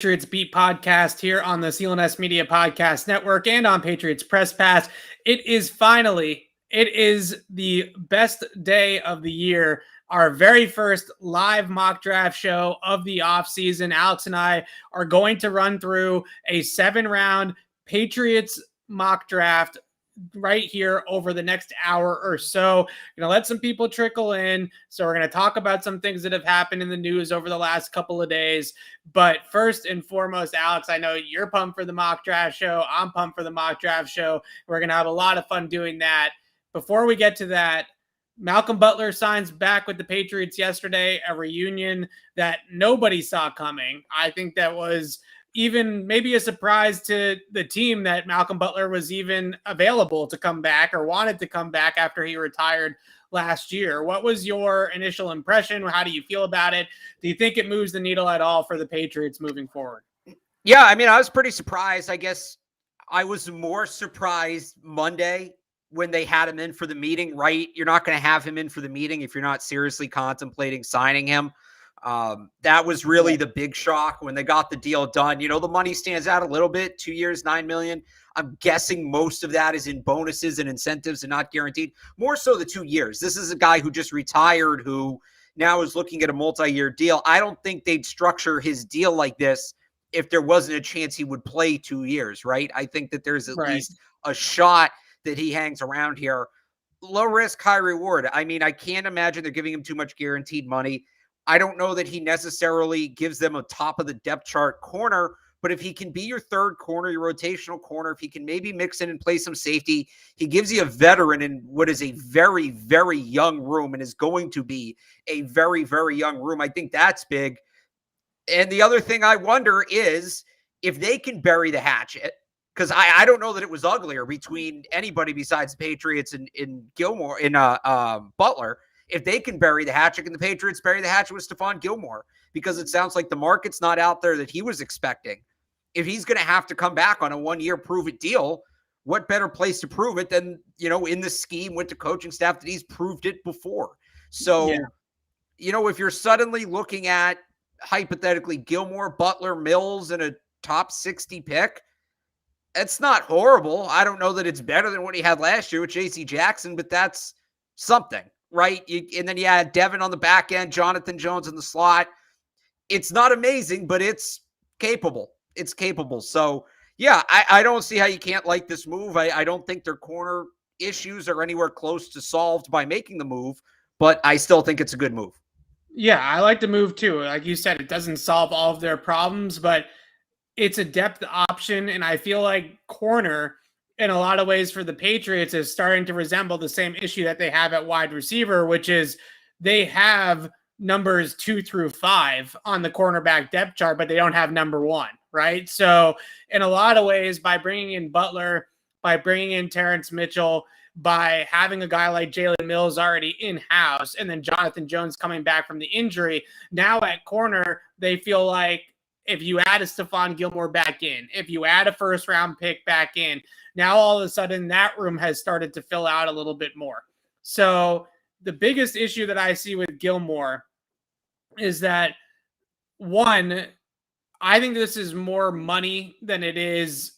Patriots Beat podcast here on the CLNS Media Podcast Network and on Patriots Press Pass. It is the best day of the year. Our very first live mock draft show of the offseason. Alex and I are going to run through a 7-round Patriots mock draft right here over the next hour or so. Gonna let some people trickle in. So we're gonna talk about some things that have happened in the news over the last couple of days. But first and foremost, Alex, I know you're pumped for the mock draft show. I'm pumped for the mock draft show. We're gonna have a lot of fun doing that. Before we get to that, Malcolm Butler signs back with the Patriots yesterday, a reunion that nobody saw coming. I think that was even maybe a surprise to the team that Malcolm Butler was even available to come back or wanted to come back after he retired last year. What was your initial impression? How do you feel about it? Do you think it moves the needle at all for the Patriots moving forward? Yeah, I mean, I was pretty surprised. I guess I was more surprised Monday when they had him in for the meeting, right? You're not going to have him in for the meeting if you're not seriously contemplating signing him. That was really the big shock when they got the deal done. You know, the money stands out a little bit, 2 years, $9 million. I'm guessing most of that is in bonuses and incentives and not guaranteed. More so the 2 years. This is a guy who just retired, who now is looking at a multi-year deal. I don't think they'd structure his deal like this if there wasn't a chance he would play 2 years, right? I think that there's at least a shot that he hangs around here. Low risk, high reward. I mean, I can't imagine they're giving him too much guaranteed money. I don't know that he necessarily gives them a top of the depth chart corner, but if he can be your third corner, your rotational corner, if he can maybe mix in and play some safety, he gives you a veteran in what is a very, very young room and is going to be a very, very young room. I think that's big. And the other thing I wonder is if they can bury the hatchet, because I don't know that it was uglier between anybody besides the Patriots and Gilmore, in Butler. If they can bury the hatchet, and the Patriots bury the hatchet with Stephon Gilmore, because it sounds like the market's not out there that he was expecting. If he's going to have to come back on a 1-year prove-it deal, what better place to prove it than, you know, in the scheme with the coaching staff that he's proved it before. So, you know, if you're suddenly looking at hypothetically Gilmore, Butler, Mills, and a top 60 pick, it's not horrible. I don't know that it's better than what he had last year with J.C. Jackson, but that's something. Right. And then you had Devin on the back end, Jonathan Jones in the slot. It's not amazing, but it's capable. It's capable. So, yeah, I don't see how you can't like this move. I don't think their corner issues are anywhere close to solved by making the move, but I still think it's a good move. Yeah, I like the move too. Like you said, it doesn't solve all of their problems, but it's a depth option. And I feel like corner, in a lot of ways for the Patriots, is starting to resemble the same issue that they have at wide receiver, which is they have numbers 2 through 5 on the cornerback depth chart, but they don't have number 1, right? So in a lot of ways, by bringing in Butler, by bringing in Terrence Mitchell, by having a guy like Jalen Mills already in-house, and then Jonathan Jones coming back from the injury, now at corner, they feel like if you add a Stephon Gilmore back in, if you add a first-round pick back in, now all of a sudden that room has started to fill out a little bit more. So the biggest issue that I see with Gilmore is that, one, I think this is more money than it is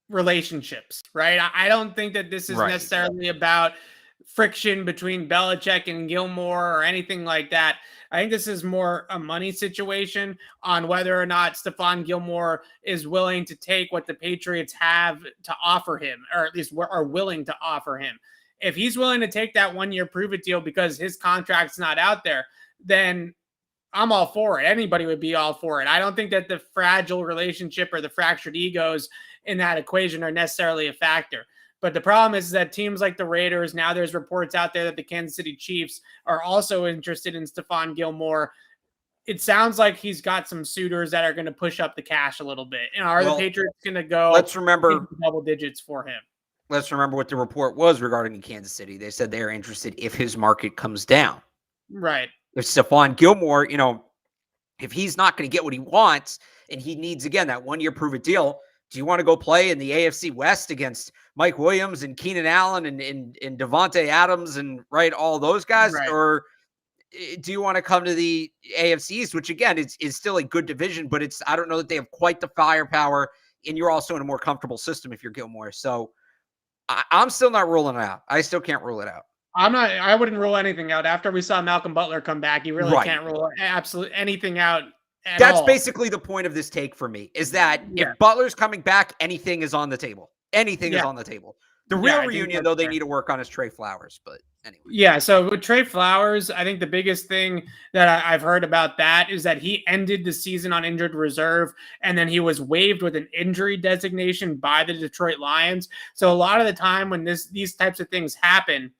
relationships, right? I don't think that this is necessarily about friction between Belichick and Gilmore or anything like that. I think this is more a money situation on whether or not Stephon Gilmore is willing to take what the Patriots have to offer him, or at least are willing to offer him. If he's willing to take that 1-year prove-it deal because his contract's not out there, then I'm all for it. Anybody would be all for it. I don't think that the fragile relationship or the fractured egos in that equation are necessarily a factor. But the problem is that teams like the Raiders, now there's reports out there that the Kansas City Chiefs are also interested in Stephon Gilmore. It sounds like he's got some suitors that are going to push up the cash a little bit. And are the Patriots going to go double digits for him? Let's remember what the report was regarding Kansas City. They said they're interested if his market comes down. Right. If Stephon Gilmore, you know, if he's not going to get what he wants and he needs, again, that 1-year prove-it deal, do you want to go play in the AFC West against Mike Williams and Keenan Allen and Devontae Adams and all those guys? Right. Or do you want to come to the AFC East, which again is still a good division, but I don't know that they have quite the firepower, and you're also in a more comfortable system if you're Gilmore. So I'm still not ruling it out. I still can't rule it out. I wouldn't rule anything out. After we saw Malcolm Butler come back, you really can't rule absolutely anything out at That's all. basically the point of this take for me, is that if Butler's coming back, anything is on the table. Anything is on the table. The real reunion, though, they need to work on is Trey Flowers. But anyway. Yeah, so with Trey Flowers, I think the biggest thing that I've heard about that is that he ended the season on injured reserve, and then he was waived with an injury designation by the Detroit Lions. So a lot of the time when these types of things happen,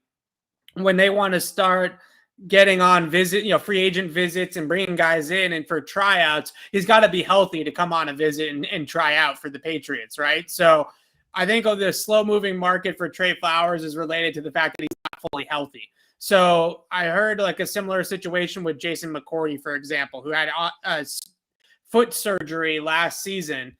when they want to start getting on free agent visits and bringing guys in and for tryouts, he's got to be healthy to come on a visit and try out for the Patriots, right? So I think the slow-moving market for Trey Flowers is related to the fact that he's not fully healthy. So I heard like a similar situation with Jason McCourty, for example, who had a foot surgery last season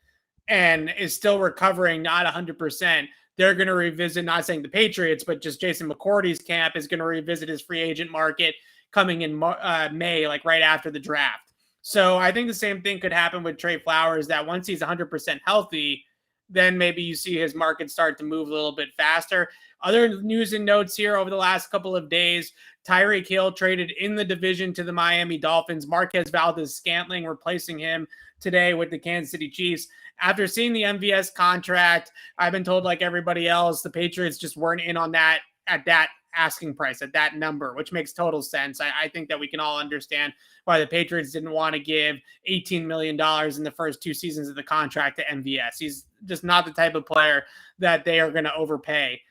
and is still recovering, not 100%. They're going to revisit, not saying the Patriots, but just Jason McCourty's camp is going to revisit his free agent market coming in May, like right after the draft. So I think the same thing could happen with Trey Flowers, that once he's 100% healthy, then maybe you see his market start to move a little bit faster. Other news and notes here over the last couple of days: Tyreek Hill traded in the division to the Miami Dolphins. Marquez Valdes-Scantling replacing him today with the Kansas City Chiefs. After seeing the MVS contract, I've been told, like everybody else, the Patriots just weren't in on that at that asking price, at that number, which makes total sense. I think that we can all understand why the Patriots didn't want to give $18 million in the first 2 seasons of the contract to MVS. He's just not the type of player that they are going to overpay.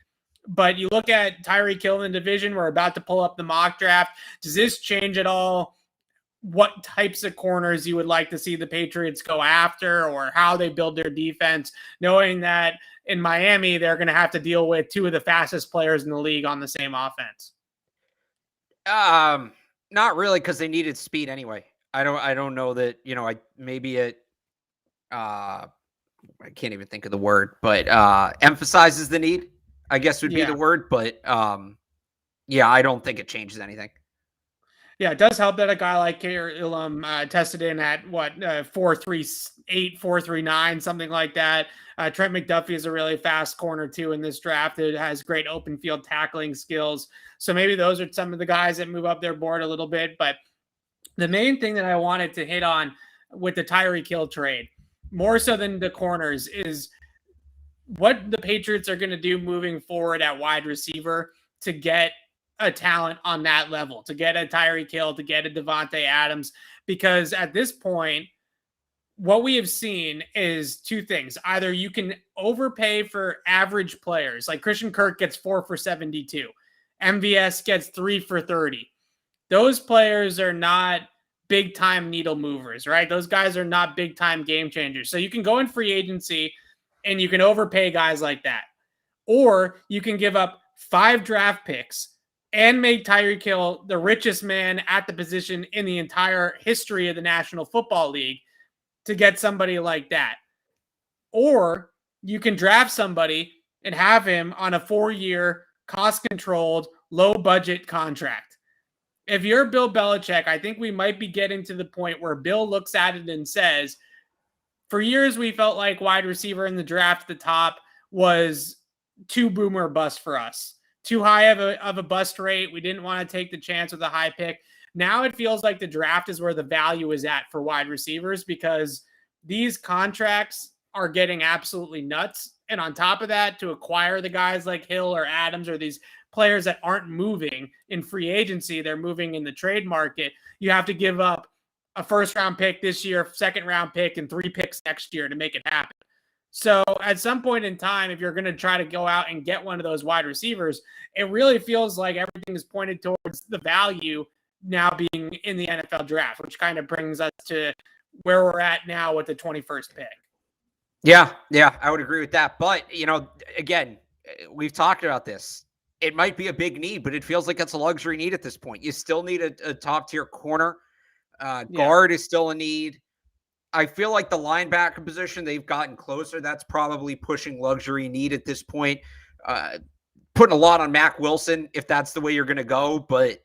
But you look at Tyreek Hill in the division, we're about to pull up the mock draft. Does this change at all what types of corners you would like to see the Patriots go after, or how they build their defense, knowing that in Miami, they're going to have to deal with 2 of the fastest players in the league on the same offense? Not really, because they needed speed anyway. I don't know that, I can't even think of the word, but emphasizes the need, I guess would be the word. But I don't think it changes anything. Yeah, it does help that a guy like Kair Elam tested in at 4.38, 4.39, something like that. Trent McDuffie is a really fast corner too in this draft. It has great open field tackling skills. So maybe those are some of the guys that move up their board a little bit. But the main thing that I wanted to hit on with the Tyreek Hill trade, more so than the corners, is what the Patriots are going to do moving forward at wide receiver to get a talent on that level, to get a Tyreek Hill, to get a Devontae Adams. Because at this point, what we have seen is 2 things. Either you can overpay for average players, like Christian Kirk gets 4 for 72. MVS gets 3 for 30. Those players are not big time needle movers, right? Those guys are not big time game changers. So you can go in free agency and you can overpay guys like that. Or you can give up 5 draft picks and make Tyreek Hill the richest man at the position in the entire history of the National Football League to get somebody like that. Or you can draft somebody and have him on a 4-year, cost-controlled, low-budget contract. If you're Bill Belichick, I think we might be getting to the point where Bill looks at it and says, for years we felt like wide receiver in the draft at the top was too boomer bust for us. Too high of a bust rate. We didn't want to take the chance with a high pick. Now it feels like the draft is where the value is at for wide receivers, because these contracts are getting absolutely nuts. And on top of that, to acquire the guys like Hill or Adams or these players that aren't moving in free agency, they're moving in the trade market, you have to give up a 1st-round pick this year, 2nd-round pick, and 3 picks next year to make it happen. So at some point in time, if you're going to try to go out and get one of those wide receivers, it really feels like everything is pointed towards the value now being in the NFL draft, which kind of brings us to where we're at now with the 21st pick. Yeah, I would agree with that. But, again, we've talked about this. It might be a big need, but it feels like it's a luxury need at this point. You still need a top-tier corner. Guard is still a need. I feel like the linebacker position, they've gotten closer. That's probably pushing luxury need at this point. Putting a lot on Mack Wilson, if that's the way you're going to go. But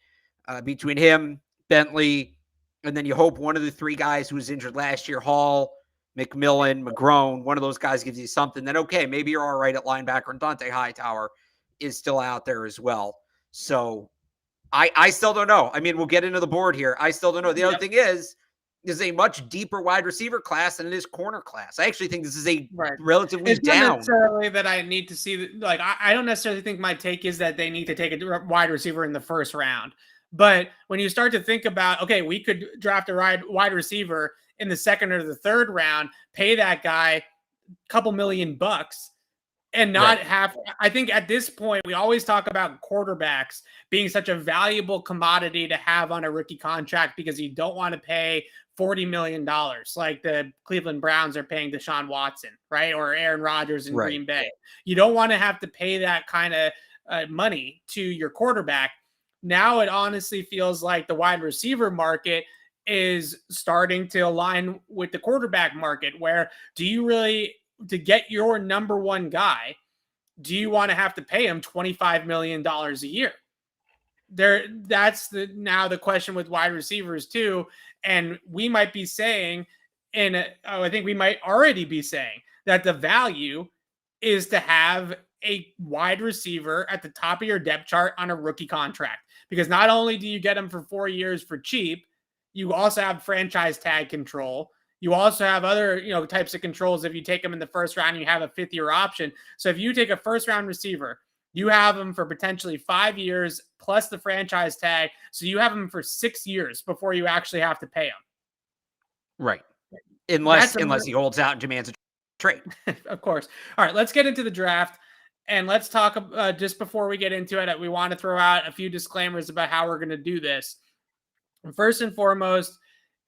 between him, Bentley, and then you hope one of the three guys who was injured last year, Hall, McMillan, McGrone, one of those guys gives you something, then okay, maybe you're all right at linebacker, and Dante Hightower is still out there as well. So I still don't know. I mean, we'll get into the board here. I still don't know. The other thing is a much deeper wide receiver class than it is corner class. I actually think this is a relatively it's down. Not necessarily that I need to see, like, I don't necessarily think my take is that they need to take a wide receiver in the first round. But when you start to think about, okay, we could draft a wide receiver in the second or the third round, pay that guy a couple $1 million and not have, I think at this point, we always talk about quarterbacks being such a valuable commodity to have on a rookie contract because you don't want to pay $40 million like the Cleveland Browns are paying Deshaun Watson, right? Or Aaron Rodgers in Green Bay. You don't want to have to pay that kind of money to your quarterback. Now it honestly feels like the wide receiver market is starting to align with the quarterback market, where do you really, to get your number one guy, do you want to have to pay him $25 million a year? That's now the question with wide receivers too. And we might be saying, I think we might already be saying that the value is to have a wide receiver at the top of your depth chart on a rookie contract, because not only do you get him for 4 years for cheap, you also have franchise tag control. You also have other, types of controls. If you take them in the first round, you have a 5th-year option. So if you take a first-round receiver, you have them for potentially 5 years plus the franchise tag. So you have them for 6 years before you actually have to pay him. Right. Unless he holds out and demands a trade. Of course. All right, let's get into the draft. And let's talk just before we get into it, we want to throw out a few disclaimers about how we're going to do this. First and foremost,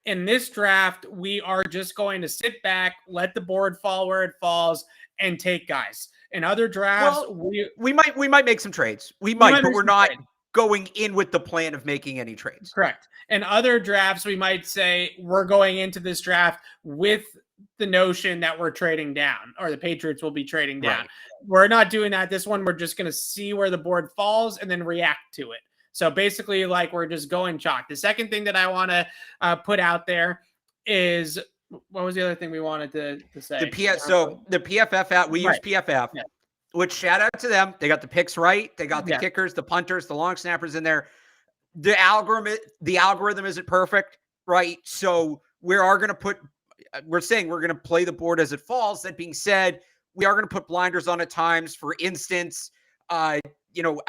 in this draft, we are just going to sit back, let the board fall where it falls, and take guys. In other drafts, we might make some trades. We might, but we're not going in with the plan of making any trades. Correct. In other drafts, we might say we're going into this draft with the notion that we're trading down, or the Patriots will be trading down. Right. We're not doing that. This one, we're just going to see where the board falls and then react to it. So basically, like, we're just going chalk. The second thing that I want to put out there is, what was the other thing we wanted to say? The PFF out. We use PFF, which, shout out to them. They got the picks right. They got the kickers, the punters, the long snappers in there. The algorithm isn't perfect, right? So we're saying we're going to play the board as it falls. That being said, we are going to put blinders on at times. For instance, I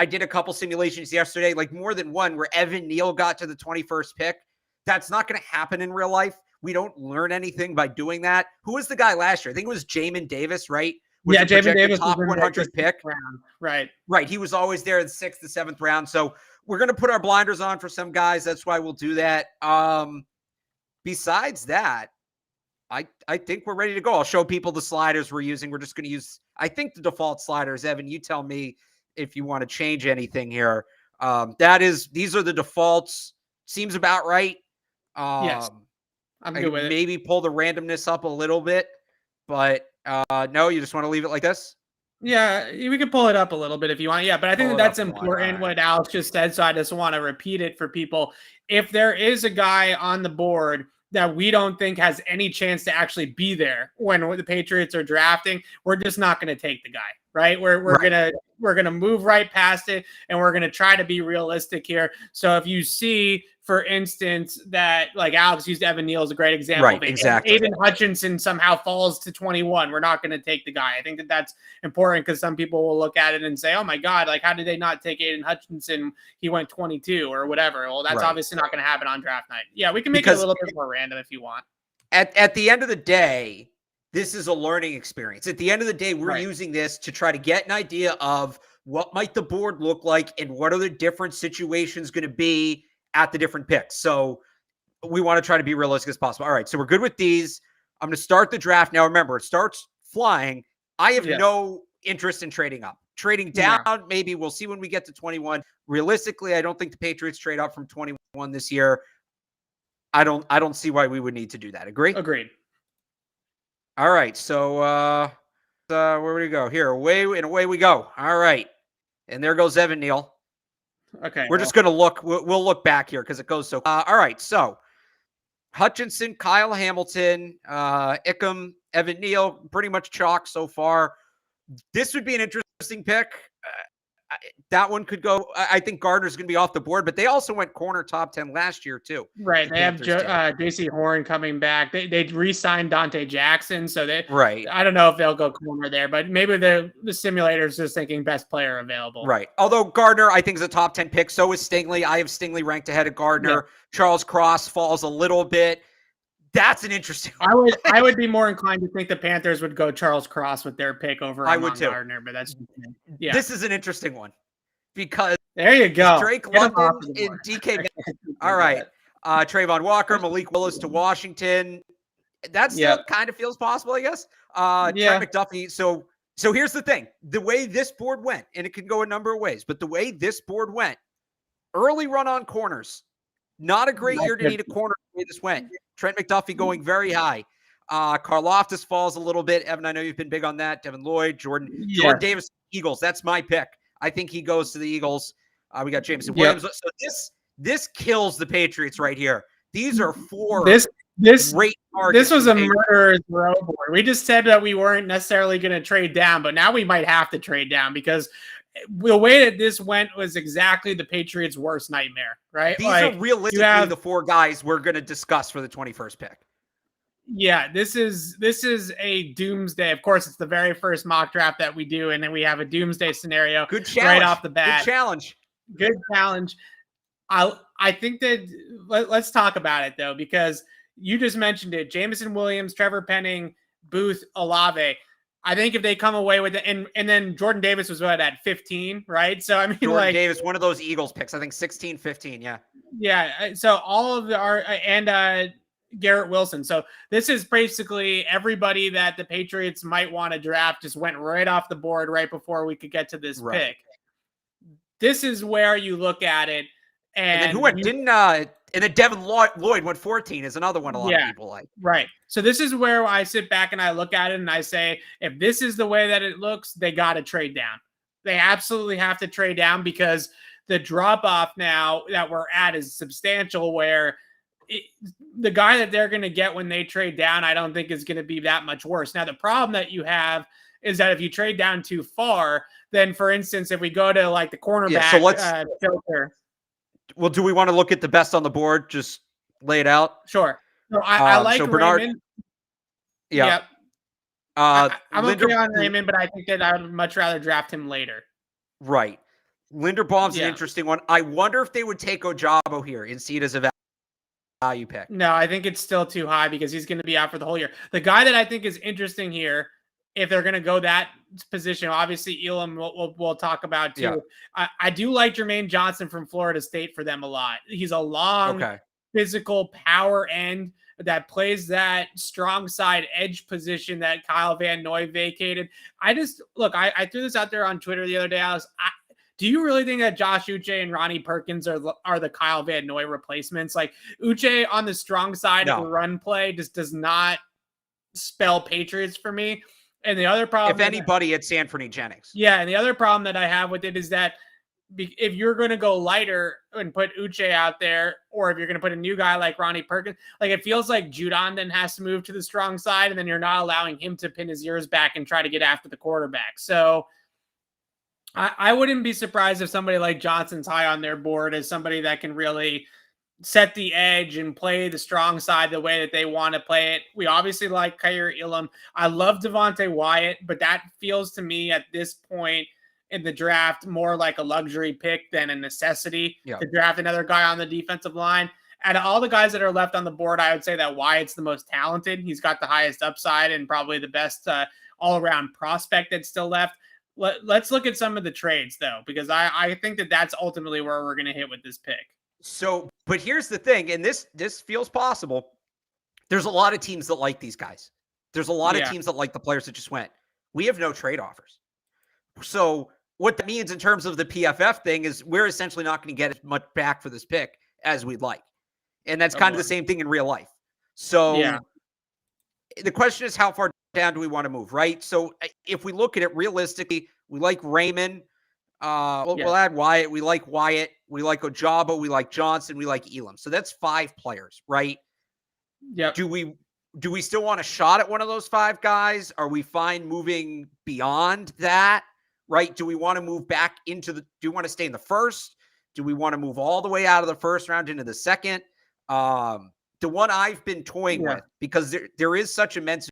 did a couple simulations yesterday, like more than one, where Evan Neal got to the 21st pick. That's not going to happen in real life. We don't learn anything by doing that. Who was the guy last year? I think it was Jamin Davis, right? Jamin Davis, top 100 pick. Round. Right. He was always there in the 6th to 7th round. So we're going to put our blinders on for some guys. That's why we'll do that. Besides that, I think we're ready to go. I'll show people the sliders we're using. We're just going to use, I think, the default sliders. Evan, you tell me if you want to change anything here. These are the defaults. Seems about right. Yes. I'm good with it. Maybe pull the randomness up a little bit, but no, you just want to leave it like this? Yeah, we can pull it up a little bit if you want. Yeah, but I think that's important what Alex just said, so I just want to repeat it for people. If there is a guy on the board that we don't think has any chance to actually be there when the Patriots are drafting, we're just not going to take the guy, right? We're gonna move right past it, and we're gonna try to be realistic here. So if you see, for instance, that, like, Alex used Evan Neal as a great example. Right, exactly. Aiden Hutchinson somehow falls to 21. We're not going to take the guy. I think that that's important, because some people will look at it and say, oh my God, like, how did they not take Aiden Hutchinson? He went 22 or whatever. Well, that's obviously not going to happen on draft night. Yeah, we can make it a little bit more random if you want. At the end of the day, this is a learning experience. At the end of the day, we're using this to try to get an idea of what might the board look like and what are the different situations going to be at the different picks. So we want to try to be realistic as possible. All right, so we're good with these. I'm going to start the draft now. Remember, it starts flying. I have no interest in trading up. Trading down, maybe we'll see when we get to 21. Realistically, I don't think the Patriots trade up from 21 this year. I don't see why we would need to do that. Agree? Agreed. All right, so where would we go? Here, away we go. All right, and there goes Evan Neal. Okay. We're just going to look. We'll look back here because it goes so. All right. So Hutchinson, Kyle Hamilton, Ickham, Evan Neal, pretty much chalk so far. This would be an interesting pick. That one could go. I think Gardner's going to be off the board, but they also went corner top 10 last year too. Right. The They have Panthers JC Horn coming back. They re-signed Dante Jackson, so right. I don't know if they'll go corner there, but maybe the simulator is just thinking best player available. Right. Although Gardner, I think, is a top 10 pick. So is Stingley. I have Stingley ranked ahead of Gardner. Yeah. Charles Cross falls a little bit. That's an interesting one. I would be more inclined to think the Panthers would go Charles Cross with their pick over Gardner, but that's This is an interesting one because there you go. Drake London and DK. All right. Trayvon Walker, Malik Willis to Washington. That still kind of feels possible, I guess. Trent McDuffie. So here's the thing. The way this board went, and it can go a number of ways, but the way this board went, early run on corners, not a great year to need a corner the way this went. Trent McDuffie going very high. Karlaftis falls a little bit. Evan, I know you've been big on that. Devin Lloyd, Jordan Davis, Eagles. That's my pick. I think he goes to the Eagles. We got Jameson Williams. So this kills the Patriots right here. These are four great targets. This was a murderer's row board. We just said that we weren't necessarily going to trade down, but now we might have to trade down because the way that this went was exactly the Patriots' worst nightmare, right? These are realistically the four guys we're going to discuss for the 21st pick. Yeah, this is a doomsday. Of course, it's the very first mock draft that we do, and then we have a doomsday scenario right off the bat. Good challenge. Good challenge. I think that let's talk about it though, because you just mentioned it. Jameson Williams, Trevor Penning, Booth, Olave. I think if they come away with it, and then Jordan Davis was at 15, right? So I mean, Jordan Davis, one of those Eagles picks, I think 16, 15, yeah. Yeah. So all of Garrett Wilson. So this is basically everybody that the Patriots might want to draft just went right off the board right before we could get to this pick. This is where you look at it. And then who went? And then Devin Lloyd went 14 is another one a lot of people like. Right. So this is where I sit back and I look at it and I say, if this is the way that it looks, they got to trade down. They absolutely have to trade down because the drop off now that we're at is substantial where the guy that they're going to get when they trade down, I don't think is going to be that much worse. Now, the problem that you have is that if you trade down too far, then for instance, if we go to like the cornerback filter. Well, do we want to look at the best on the board? Just lay it out. Sure. So I like Bernard. Raymond. Yeah. I'm okay on Raymond, but I think that I would much rather draft him later. Right. Linderbaum's an interesting one. I wonder if they would take Ojabo here and see it as a value pick. No, I think it's still too high because he's going to be out for the whole year. The guy that I think is interesting here, if they're going to go that position, obviously Elam we'll talk about too. Yeah. I do like Jermaine Johnson from Florida State for them a lot. He's a long, physical power end that plays that strong side edge position that Kyle Van Noy vacated. I threw this out there on Twitter the other day. Do you really think that Josh Uche and Ronnie Perkins are the Kyle Van Noy replacements? Like Uche on the strong side of the run play just does not spell Patriots for me. And the other problem, if anybody, it's Anthony Jennings. Yeah, and the other problem that I have with it is that if you're going to go lighter and put Uche out there, or if you're going to put a new guy like Ronnie Perkins, like it feels like Judon then has to move to the strong side, and then you're not allowing him to pin his ears back and try to get after the quarterback. So I wouldn't be surprised if somebody like Johnson's high on their board as somebody that can really set the edge and play the strong side the way that they want to play it. We obviously like Kaiir Elam. I love Devontae Wyatt, but that feels to me at this point in the draft more like a luxury pick than a necessity to draft another guy on the defensive line. Out of all the guys that are left on the board, I would say that Wyatt's the most talented. He's got the highest upside and probably the best all-around prospect that's still left. Let's look at some of the trades, though, because I think that that's ultimately where we're going to hit with this pick. So, but here's the thing, and this feels possible. There's a lot of teams that like these guys. There's a lot of teams that like the players that just went. We have no trade offers. So what that means in terms of the PFF thing is we're essentially not going to get as much back for this pick as we'd like. And that's kind of the same thing in real life. So the question is, how far down do we want to move, right? So if we look at it realistically, we like Raymond. We'll add Wyatt. We like Wyatt. we like Ojabo, we like Johnson, we like Elam. So that's 5 players, right? Yep. Do we still want a shot at one of those 5 guys? Are we fine moving beyond that? Right? Do we want to move back into do we want to stay in the first? Do we want to move all the way out of the first round into the second? The one I've been toying with, because there is such immense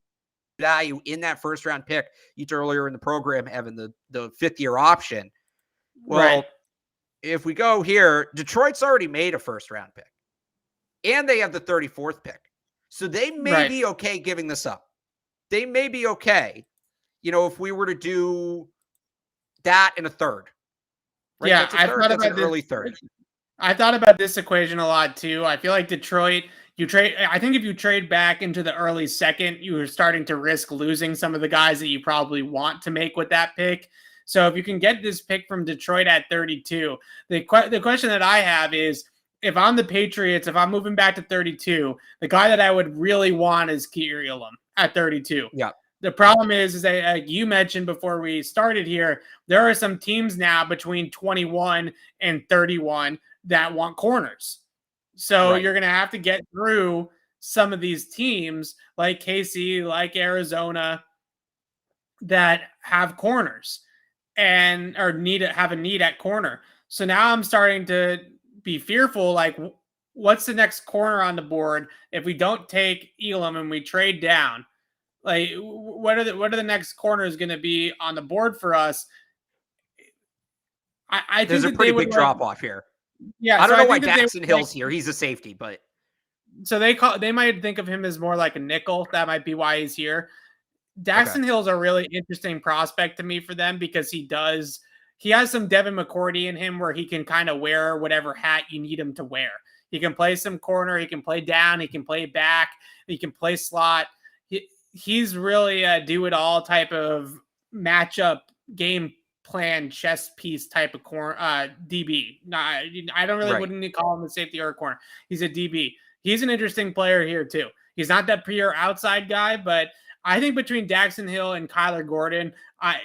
value in that first round pick. You earlier in the program, Evan, the 5th-year option. Well, if we go here, Detroit's already made a first round pick, and they have the 34th pick. So they may be okay giving this up. They may be okay, if we were to do that in a third. Right? Yeah, I thought about this early third. I thought about this equation a lot too. I feel like Detroit, I think if you trade back into the early second, you are starting to risk losing some of the guys that you probably want to make with that pick. So if you can get this pick from Detroit at 32, the question that I have is, if I'm the Patriots, if I'm moving back to 32, the guy that I would really want is Kier Elam at 32. Yeah. The problem is that, like you mentioned before we started here, there are some teams now between 21 and 31 that want corners. So you're going to have to get through some of these teams like KC, like Arizona, that have corners and or have a need at corner. So now I'm starting to be fearful, like, what's the next corner on the board if we don't take Elam and we trade down? Like, what are the next corners going to be on the board for us? I think there's a pretty big drop off here. Yeah, I don't know why Daxton Hill's here. He's a safety, but so they might think of him as more like a nickel. That might be why he's here. Daxton Hill's a really interesting prospect to me for them because he has some Devin McCourty in him where he can kind of wear whatever hat you need him to wear. He can play some corner, he can play down, he can play back, he can play slot. He's really a do-it-all type of matchup game plan chess piece type of DB. I don't really wouldn't call him a safety or a corner. He's a DB. He's an interesting player here too. He's not that pure outside guy, but I think between Daxton Hill and Kyler Gordon,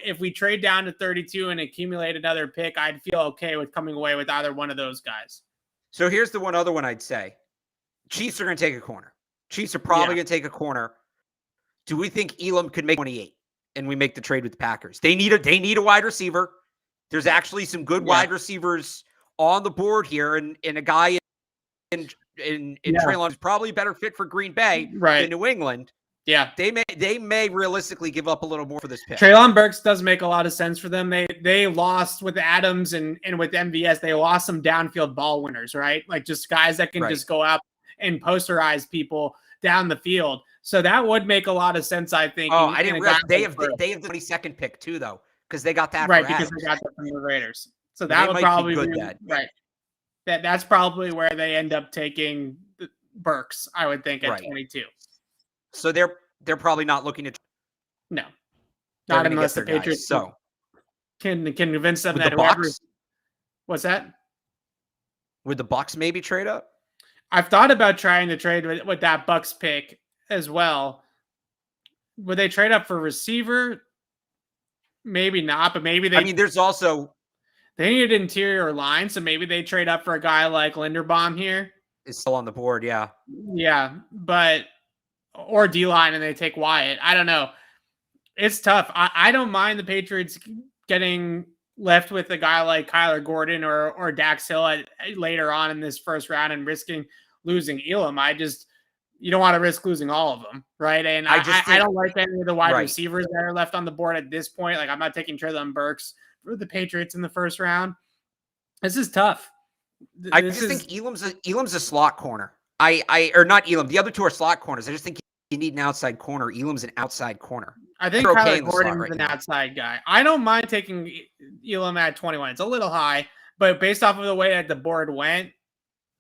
if we trade down to 32 and accumulate another pick, I'd feel okay with coming away with either one of those guys. So here's the one other one I'd say. Chiefs are going to take a corner. Chiefs are probably going to take a corner. Do we think Elam could make 28 and we make the trade with the Packers? They need a wide receiver. There's actually some good wide receivers on the board here, and a guy in Treylon is probably a better fit for Green Bay than New England. Yeah, they may realistically give up a little more for this pick. Treylon Burks does make a lot of sense for them. They lost with Adams and with MVS. They lost some downfield ball winners, right? Like just guys that can just go out and posterize people down the field. So that would make a lot of sense, I think. Oh, I didn't realize they have the 22nd pick too, though, because they got that because they got that from the Raiders. So that would probably be good. That's probably where they end up taking Burks, I would think, at 22. So they're probably not looking to. No, not unless the Patriots can convince them that whoever. What's that? Would the Bucs maybe trade up? I've thought about trying to trade with that Bucs pick as well. Would they trade up for receiver? Maybe not, but maybe they. I mean, there's also they need an interior line, so maybe they trade up for a guy like Linderbaum here. Is still on the board, yeah. Yeah, but or D-line and they take Wyatt. I don't know. It's tough. I don't mind the Patriots getting left with a guy like Kyler Gordon or Dax Hill later on in this first round and risking losing Elam. You don't want to risk losing all of them, right? And I don't like any of the wide receivers that are left on the board at this point. Like, I'm not taking Treylon Burks for the Patriots in the first round. This is tough. I think Elam's a slot corner. Or not Elam. The other two are slot corners. I just think you need an outside corner. Elam's an outside corner. I think Kyler Gordon's an outside guy. I don't mind taking Elam at 21. It's a little high, but based off of the way that the board went,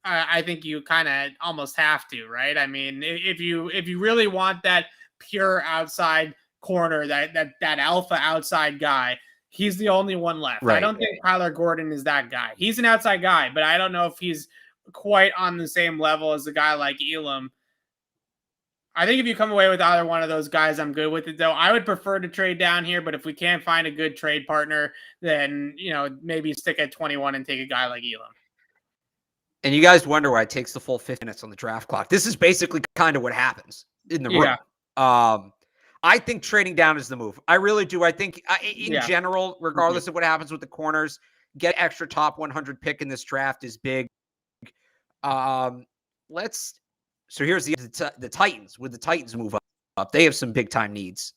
I think you kind of almost have to, right? I mean, if you really want that pure outside corner, that alpha outside guy, he's the only one left. Right. I don't think Kyler Gordon is that guy. He's an outside guy, but I don't know if he's quite on the same level as a guy like Elam. I think if you come away with either one of those guys, I'm good with it, though. I would prefer to trade down here, but if we can't find a good trade partner, then, maybe stick at 21 and take a guy like Elam. And you guys wonder why it takes the full 50 minutes on the draft clock. This is basically kind of what happens in the room. I think trading down is the move. I really do. I think in general, regardless of what happens with the corners, get extra top 100 pick in this draft is big. So here's the Titans. Would the Titans move up? They have some big time needs.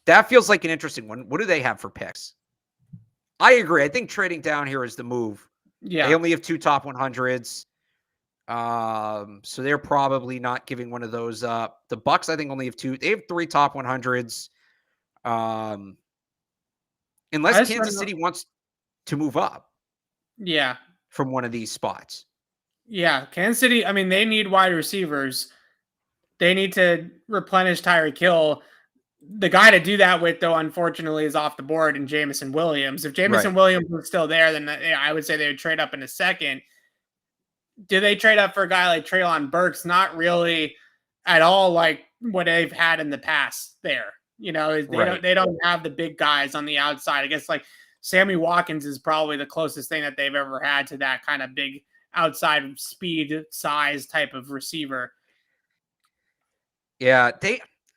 That feels like an interesting one. What do they have for picks? I agree. I think trading down here is the move. Yeah. They only have 2 top 100s. So they're probably not giving one of those up. The Bucks, I think, only have 2. They have 3 top 100s. Unless Kansas City wants to move up. Yeah. From one of these spots. Yeah. Kansas City, I mean, they need wide receivers. They need to replenish Tyreek Hill. The guy to do that with, though, unfortunately, is off the board in Jamison Williams. If Jamison Williams was still there, then I would say they would trade up in a second. Do they trade up for a guy like Treylon Burks? Not really at all like what they've had in the past there. You know, they don't have the big guys on the outside. I guess like Sammy Watkins is probably the closest thing that they've ever had to that kind of big outside speed size type of receiver. Yeah,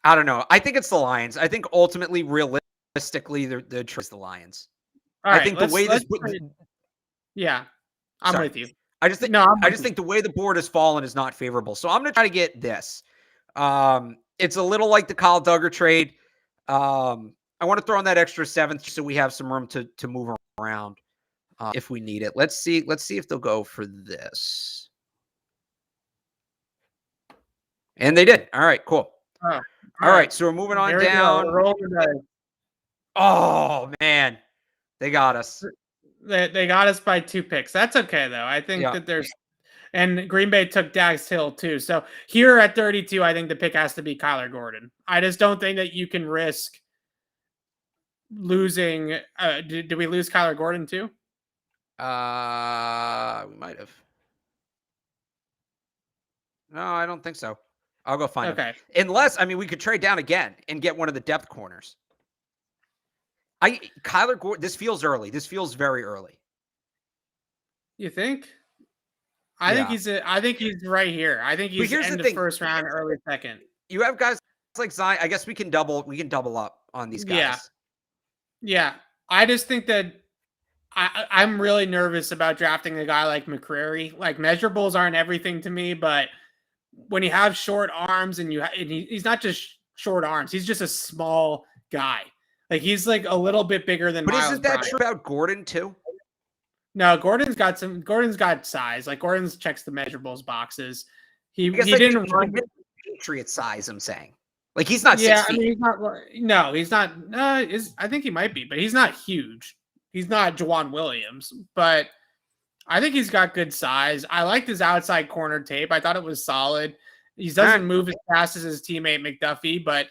I don't know. I think it's the Lions. I think ultimately, realistically, the Lions. I think the way this. Yeah, I'm with you. I just think the way the board has fallen is not favorable. So I'm going to try to get this. It's a little like the Kyle Duggar trade. I want to throw in that extra 7th so we have some room to move around if we need it. Let's see if they'll go for this. And they did. All right, cool. All right, so we're moving on down. Oh, man. They got us. They got us by 2 picks. That's okay, though. I think that there's – and Green Bay took Dax Hill, too. So here at 32, I think the pick has to be Kyler Gordon. I just don't think that you can risk losing did we lose Kyler Gordon, too? We might have. No, I don't think so. I'll go find him. Unless, I mean, we could trade down again and get one of the depth corners. Kyler Gordon, this feels early. This feels very early. You think? I think he's right here. I think he's end of first round, early second. You have guys like Zion. I guess we can double up on these guys. Yeah. I just think that I'm really nervous about drafting a guy like McCrary. Like measurables aren't everything to me, but when you have short arms and he's not just short arms, he's just a small guy. Like he's like a little bit bigger than. But isn't that true about Gordon too? No, Gordon's got size. Like Gordon's checks the measurables boxes. He didn't run Patriot size. I'm saying, like he's not. 6 feet. I mean, he's not. No, he's not. I think he might be, but he's not huge. He's not Jawan Williams, but I think he's got good size. I liked his outside corner tape. I thought it was solid. He doesn't move as fast as his teammate McDuffie, but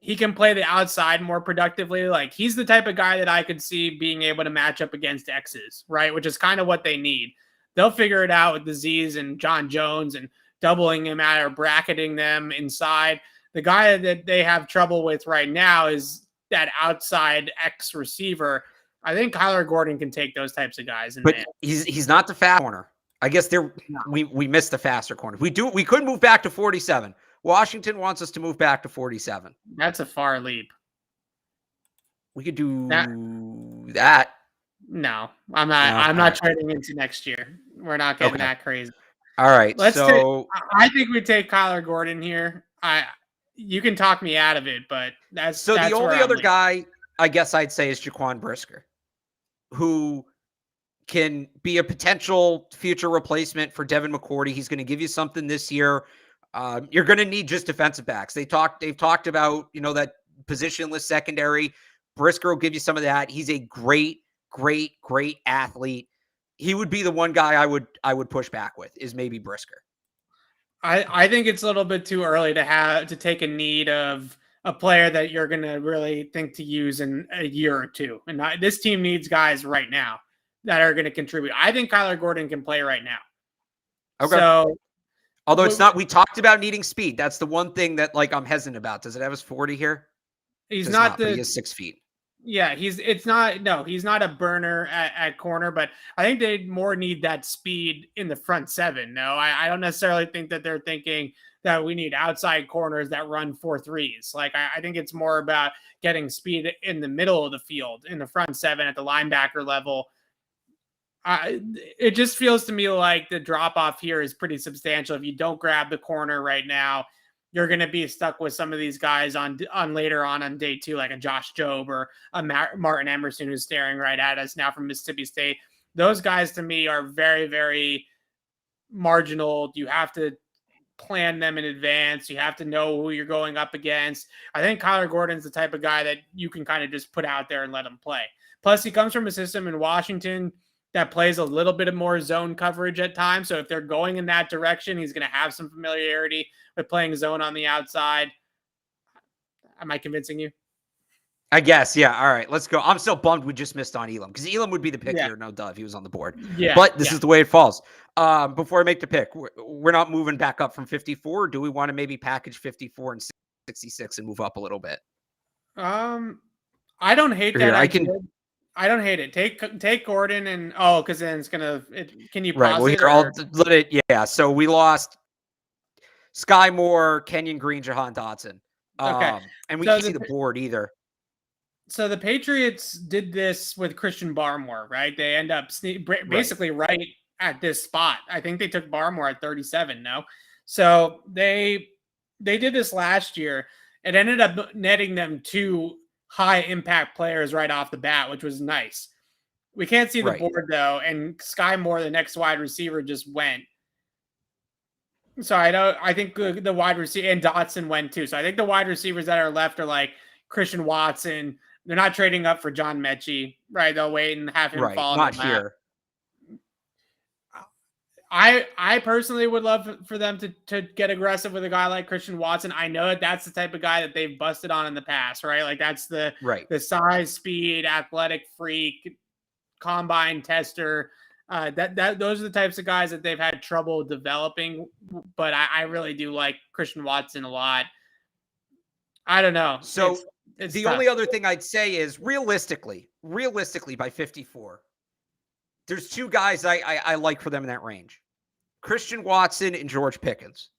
he can play the outside more productively. Like he's the type of guy that I could see being able to match up against X's, right? Which is kind of what they need. They'll figure it out with the Z's and John Jones and doubling him out or bracketing them inside. The guy that they have trouble with right now is that outside X receiver. I think Kyler Gordon can take those types of guys. But he's not the fast corner. I guess we missed the faster corner. We could move back to 47. Washington wants us to move back to 47. That's a far leap. We could do that. No, I'm not. I'm not trading into next year. We're not getting that crazy. All right. I think we take Kyler Gordon here. You can talk me out of it, but that's the only other guy I guess I'd say is Jaquan Brisker, who can be a potential future replacement for Devin McCourty. He's going to give you something this year. You're going to need just defensive backs. They've talked about, that positionless secondary. Brisker will give you some of that. He's a great athlete. He would be the one guy I would push back with is maybe Brisker. I think it's a little bit too early to take a need of a player that you're going to really think to use in a year or two. And this team needs guys right now that are going to contribute. I think Kyler Gordon can play right now. Okay. So, although it's not, we talked about needing speed. That's the one thing that I'm hesitant about. Does it have us 40 here? He's not he is 6 feet. Yeah, he's not a burner at corner, but I think they more need that speed in the front seven. No, I don't necessarily think that they're thinking that we need outside corners that run 4.3s. Like I think it's more about getting speed in the middle of the field, in the front seven at the linebacker level. It just feels to me like the drop off here is pretty substantial. If you don't grab the corner right now, you're going to be stuck with some of these guys on later on day two, like a Josh Jobe or a Martin Emerson who's staring right at us now from Mississippi State. Those guys to me are very, very marginal. You have to plan them in advance. You have to know who you're going up against. I think Kyler Gordon's the type of guy that you can kind of just put out there and let him play. Plus, he comes from a system in Washington that plays a little bit of more zone coverage at times. So if they're going in that direction, he's going to have some familiarity with playing zone on the outside. Am I convincing you? I guess, yeah. All right, let's go. I'm still bummed we just missed on Elam because Elam would be the pick here, no doubt, if he was on the board. Yeah, but this is the way it falls. Before I make the pick, we're not moving back up from 54. Or do we want to maybe package 54 and 66 and move up a little bit? I don't hate that. I don't hate it. Take Gordon and because then it's gonna. Can you pause right? Well, here I'll let it. Yeah. So we lost Sky Moore, Kenyon Green, Jahan Dotson. Okay, and we can't see the board either. So the Patriots did this with Christian Barmore, right? They end up basically right at this spot. I think they took Barmore at 37. No, so they did this last year. It ended up netting them 2 high impact players right off the bat, which was nice. We can't see the board though, and Sky Moore, the next wide receiver, just went. So I think the wide receiver and Dotson went too. So I think the wide receivers that are left are like Christian Watson. They're not trading up for John Mechie, right? They'll wait and have him fall. Not here. I personally would love for them to get aggressive with a guy like Christian Watson. I know that's the type of guy that they've busted on in the past, right? Like that's the size, speed, athletic freak, combine tester. Those are the types of guys that they've had trouble developing. But I really do like Christian Watson a lot. I don't know. So it's the only other thing I'd say is realistically by 54, there's 2 guys I like for them in that range. Christian Watson and George Pickens.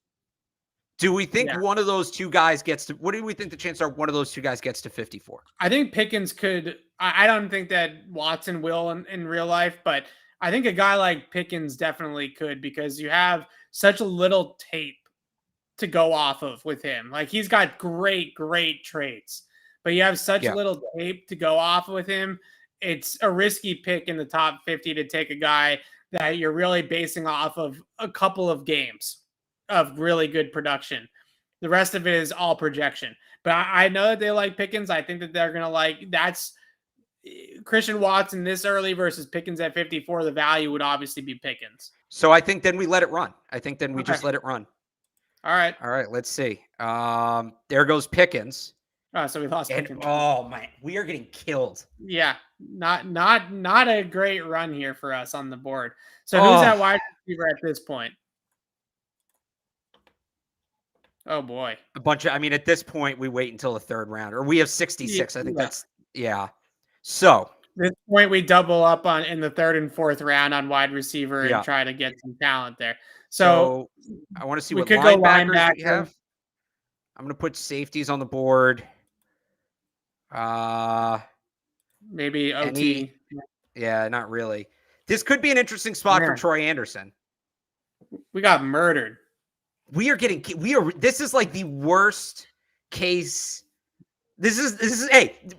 Do we think one of those 2 guys gets to, what do we think the chances are one of those 2 guys gets to 54? I think Pickens could. I don't think that Watson will in real life, but I think a guy like Pickens definitely could because you have such a little tape to go off of with him. Like he's got great traits, but you have such little tape to go off with him. It's a risky pick in the top 50 to take a guy that you're really basing off of a couple of games of really good production. The rest of it is all projection. But I know that they like Pickens. I think that they're going to like that's Christian Watson this early versus Pickens at 54. The value would obviously be Pickens. So I think then we let it run. I think then we just let it run. All right. Let's see. There goes Pickens. Oh, so we lost Pickens. Oh man, we are getting killed. Yeah, not a great run here for us on the board. So who's that wide receiver at this point? Oh boy, a bunch of. I mean, at this point, we wait until the 3rd round, or we have 66. I think that's So at this point, we double up in the 3rd and 4th round on wide receiver and try to get some talent there. So I want to see what linebackers we have. I'm going to put safeties on the board. Maybe OT. Not really. This could be an interesting spot for Troy Anderson. We got murdered. This is like the worst case. This is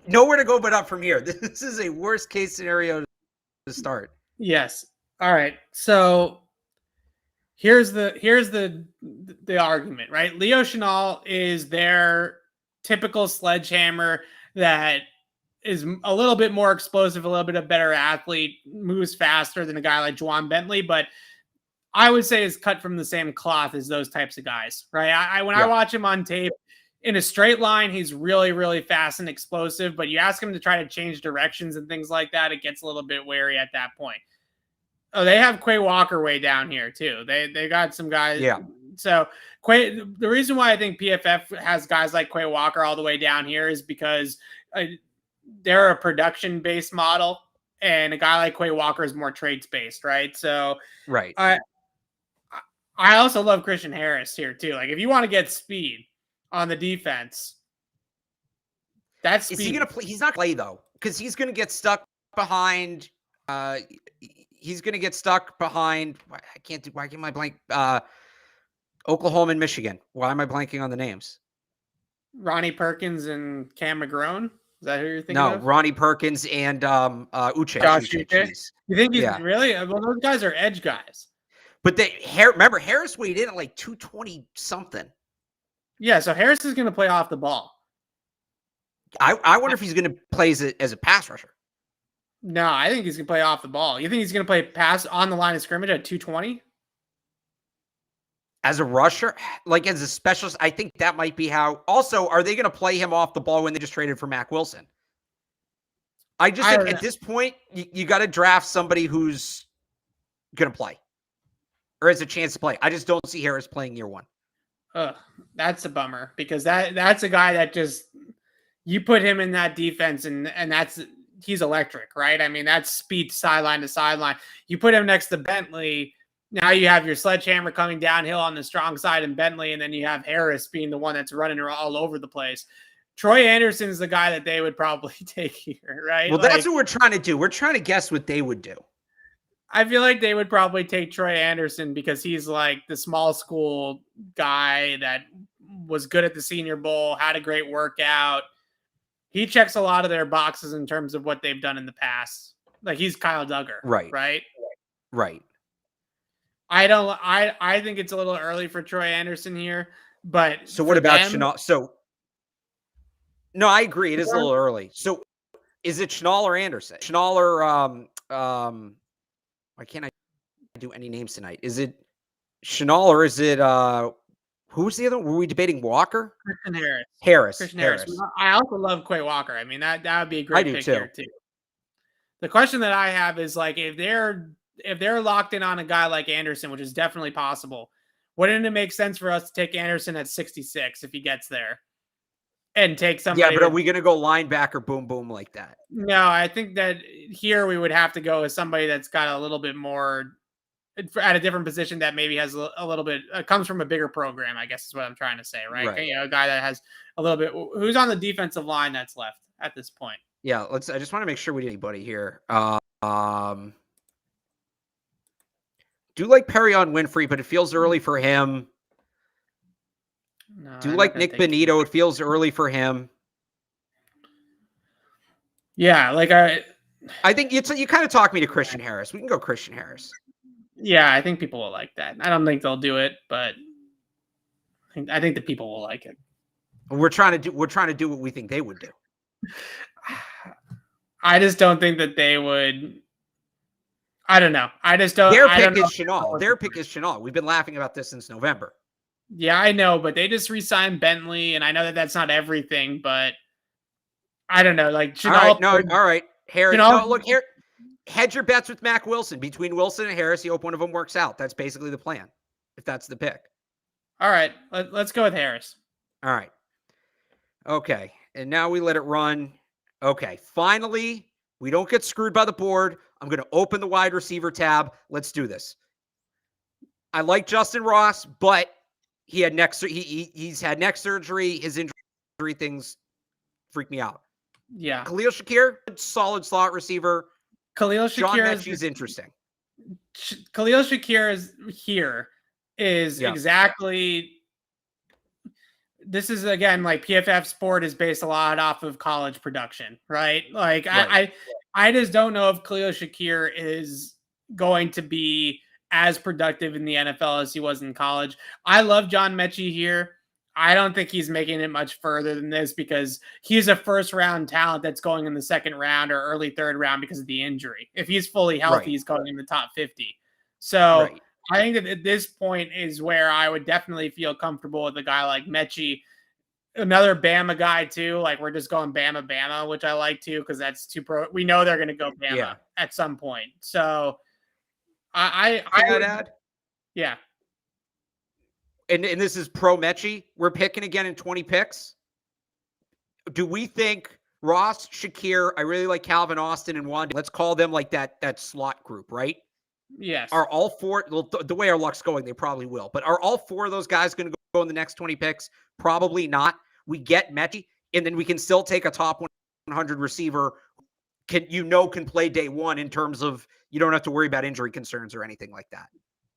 nowhere to go but up from here. This is a worst case scenario to start. Yes. All right. So here's the argument, right? Leo Chenal is their typical sledgehammer that is a little bit more explosive, a little bit of better athlete, moves faster than a guy like Juwan Bentley, but I would say is cut from the same cloth as those types of guys, right? I watch him on tape in a straight line, he's really, really fast and explosive, but you ask him to try to change directions and things like that, it gets a little bit wary at that point. Oh, they have Quay Walker way down here too. They got some guys. Yeah. So the reason why I think PFF has guys like Quay Walker all the way down here is because they're a production-based model, and a guy like Quay Walker is more trades-based, right? So Right. I also love Christian Harris here too. Like if you want to get speed on the defense, that's speed. Is he going to play? He's not play though, because he's going to get stuck behind. He's going to get stuck behind. I can't do. Why am I blank? Oklahoma and Michigan. Why am I blanking on the names? Ronnie Perkins and Cam McGrone. Is that who you're thinking No, of? Ronnie Perkins and Uche. Josh Uche. You think he's really? Well, those guys are edge guys. But remember, Harris weighed in at like 220 something. Yeah, so Harris is going to play off the ball. I wonder if he's going to play as a pass rusher. No, I think he's going to play off the ball. You think he's going to play pass on the line of scrimmage at 220? As a rusher, like as a specialist, I think that might be how. Also, are they going to play him off the ball when they just traded for Mac Wilson? I just think at this point, you got to draft somebody who's going to play or has a chance to play. I just don't see Harris playing year one. That's a bummer because that's a guy that just you put him in that defense and he's electric, right? I mean, that's speed sideline to sideline. You put him next to Bentley. Now you have your sledgehammer coming downhill on the strong side in Bentley, and then you have Harris being the one that's running all over the place. Troy Anderson's the guy that they would probably take here, right? Well, that's what we're trying to do. We're trying to guess what they would do. I feel like they would probably take Troy Anderson because he's like the small school guy that was good at the Senior Bowl, had a great workout. He checks a lot of their boxes in terms of what they've done in the past. Like he's Kyle Duggar, right? Right. I think it's a little early for Troy Anderson here, but so what about Chenal? So no, I agree. It is a little early. So is it Chenal or Anderson? Chenal or why can't I do any names tonight? Is it Chenal or is it who's the other one? Were we debating Walker? Christian Harris. Christian Harris. I also love Quay Walker. I mean, that would be a great pick here too. The question that I have is like if they're locked in on a guy like Anderson, which is definitely possible, wouldn't it make sense for us to take Anderson at 66 if he gets there? And take somebody. Yeah, but are we going to go linebacker boom boom like that? No, I think that here we would have to go with somebody that's got a little bit more at a different position that maybe has a little bit comes from a bigger program, I guess is what I'm trying to say, right? You know, a guy that has a little bit who's on the defensive line that's left at this point. Yeah, I just want to make sure we did anybody here. Do like Perion Winfrey, but it feels early for him. No, do like Nick Benito. It feels early for him. Yeah, like I think you kind of talk me to Christian Harris. We can go Christian Harris. Yeah, I think people will like that. I don't think they'll do it, but I think the people will like it. We're trying to do what we think they would do. I just don't think that they would. I don't know. I just don't. Their pick is Chenal. Their pick is Chenal. We've been laughing about this since November. Yeah, I know, but they just re-signed Bentley, and I know that that's not everything, but I don't know. Like, Chenal, all right. Harris, no, look here. Hedge your bets with Mac Wilson. Between Wilson and Harris, you hope one of them works out. That's basically the plan, if that's the pick. All right, let's go with Harris. All right. Okay, and now we let it run. Okay, finally, we don't get screwed by the board. I'm going to open the wide receiver tab. Let's do this. I like Justin Ross, but he had he's had neck surgery. His injury things freak me out. Yeah. Khalil Shakir, solid slot receiver. Khalil Shakir John Mechie's interesting. Khalil Shakir is exactly. This is again like PFF Sport is based a lot off of college production, right? Like right. I just don't know if Khalil Shakir is going to be as productive in the NFL as he was in college. I love John Mechie here. I don't think he's making it much further than this because he's a first round talent that's going in the second round or early third round because of the injury. If he's fully healthy, he's going in the top 50. So I think that at this point is where I would definitely feel comfortable with a guy like Mechie. Another Bama guy too. Like we're just going Bama, which I like too, because that's too pro. We know they're going to go Bama at some point. So I would add. Yeah. And this is pro Mechie. We're picking again in 20 picks. Do we think Ross, Shakir. I really like Calvin Austin and Wanda. Let's call them like that slot group, right? Yes. Are all four, the way our luck's going, they probably will, but are all four of those guys going to go in the next 20 picks? Probably not. We get Mechie, and then we can still take a top 100 receiver can play day one in terms of you don't have to worry about injury concerns or anything like that.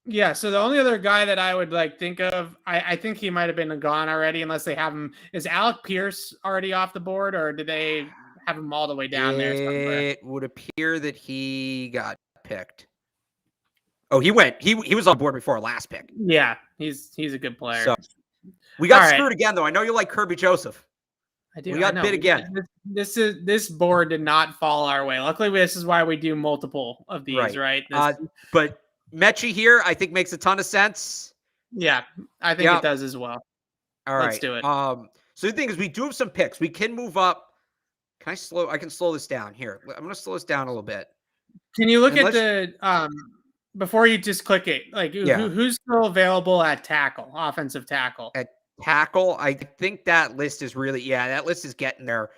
Yeah, so the only other guy that I would like think of, I think he might have been gone already, unless they have him. Is Alec Pierce already off the board, or did they have him all the way down there somewhere? It would appear that he got picked. Oh, he went. He was on board before our last pick. Yeah, he's a good player. So we got screwed again, though. I know you like Kirby Joseph. I do. We got bid again. This board did not fall our way. Luckily, this is why we do multiple of these, right? But Mechie here, I think, makes a ton of sense. Yeah, I think it does as well. All right, let's do it. So the thing is, we do have some picks. We can move up. I can slow this down here. I'm going to slow this down a little bit. Can you look at the before you just click it? Like, who's still available at tackle, offensive tackle? At tackle, I think that list is really that list is getting there.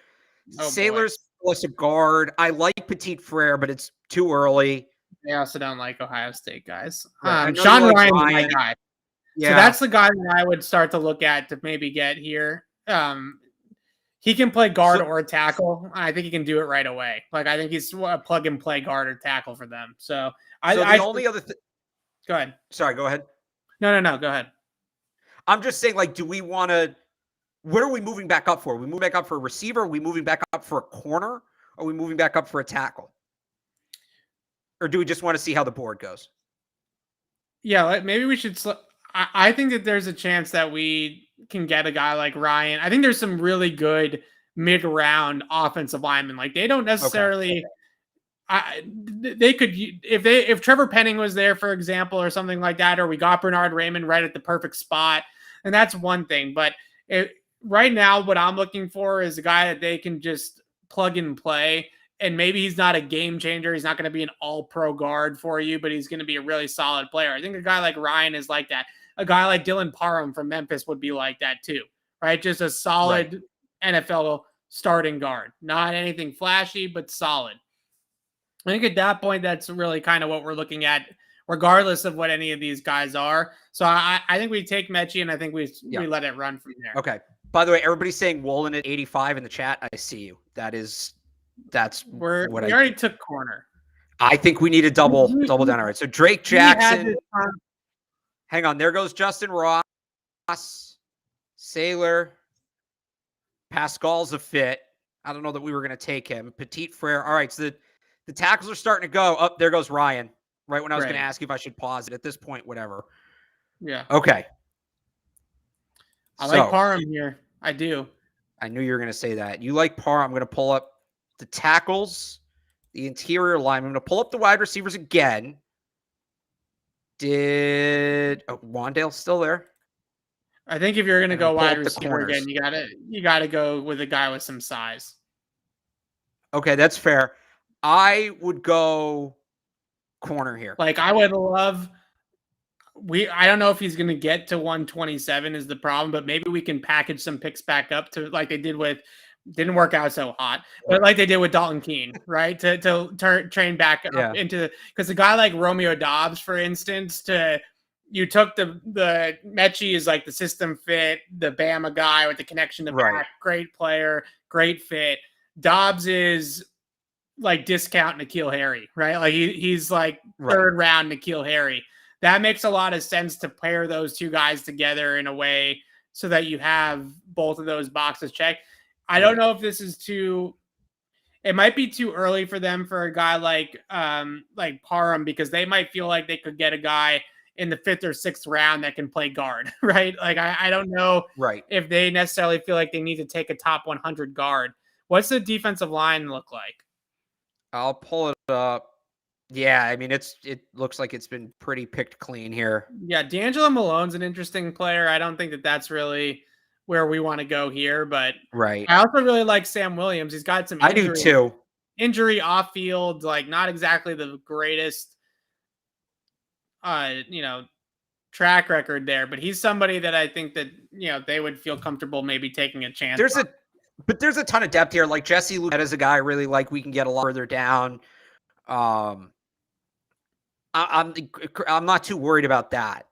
Sailors plus a guard. I like Petit Frere, but it's too early. They also don't like Ohio State guys. Right. Sean Ryan's my guy. Yeah. So that's the guy that I would start to look at to maybe get here. He can play guard or tackle. I think he can do it right away. Like, I think he's a plug and play guard or tackle for them. So the only other go ahead. Sorry, go ahead. No, go ahead. I'm just saying, like, do we want to? What are we moving back up for? Are we moving back up for a receiver? Are we moving back up for a corner? Are we moving back up for a tackle? Or do we just want to see how the board goes? Yeah, maybe we should. I think that there's a chance that we can get a guy like Ryan. I think there's some really good mid-round offensive linemen. Like, they don't necessarily. They could, if Trevor Penning was there, for example, or something like that, or we got Bernard Raymond right at the perfect spot, and that's one thing. But right now, what I'm looking for is a guy that they can just plug and play. And maybe he's not a game changer. He's not going to be an all-pro guard for you, but he's going to be a really solid player. I think a guy like Ryan is like that. A guy like Dylan Parham from Memphis would be like that too, right? Just a solid NFL starting guard. Not anything flashy, but solid. I think at that point, that's really kind of what we're looking at, regardless of what any of these guys are. So I think we take Mechie, and I think we let it run from there. Okay. By the way, everybody's saying Woolen at 85 in the chat. I see you. We already took corner. I think we need to double down. All right. So Drake Jackson. Hang on. There goes Justin Ross. Sailor. Pascal's a fit. I don't know that we were going to take him. Petit Frere. All right. So the tackles are starting to go. Up there goes Ryan. Right when I was going to ask you if I should pause it. At this point, whatever. Yeah. Okay. I like Parham here. I do. I knew you were going to say that. You like Parham. I'm going to pull up the tackles, the interior line. I'm going to pull up the wide receivers again. Wandale's still there? I think if you're going to go wide receiver again, you gotta go with a guy with some size. Okay, that's fair. I would go corner here. Like, I would love. I don't know if he's going to get to 127 is the problem, but maybe we can package some picks back up to like they did with. Didn't work out so hot, but like they did with Dalton Keene, right? To train back up into, because a guy like Romeo Dobbs, for instance, you took the Mechie is like the system fit, the Bama guy with the connection to back, great player, great fit. Dobbs is like discount N'Keal Harry, right? Like he's like third round N'Keal Harry. That makes a lot of sense to pair those two guys together in a way so that you have both of those boxes checked. I don't know if this is it might be too early for them for a guy like Parham, because they might feel like they could get a guy in the 5th or 6th round that can play guard, right? Like, I don't know if they necessarily feel like they need to take a top 100 guard. What's the defensive line look like? I'll pull it up. Yeah, I mean, it looks like it's been pretty picked clean here. Yeah, D'Angelo Malone's an interesting player. I don't think that's really where we want to go here, but I also really like Sam Williams. He's got some injury, I do too. Injury off field, like not exactly the greatest track record there, but he's somebody that I think that they would feel comfortable maybe taking a chance. But there's a ton of depth here. Like Jesse Lugette is a guy I really like. We can get a lot further down. I'm not too worried about that.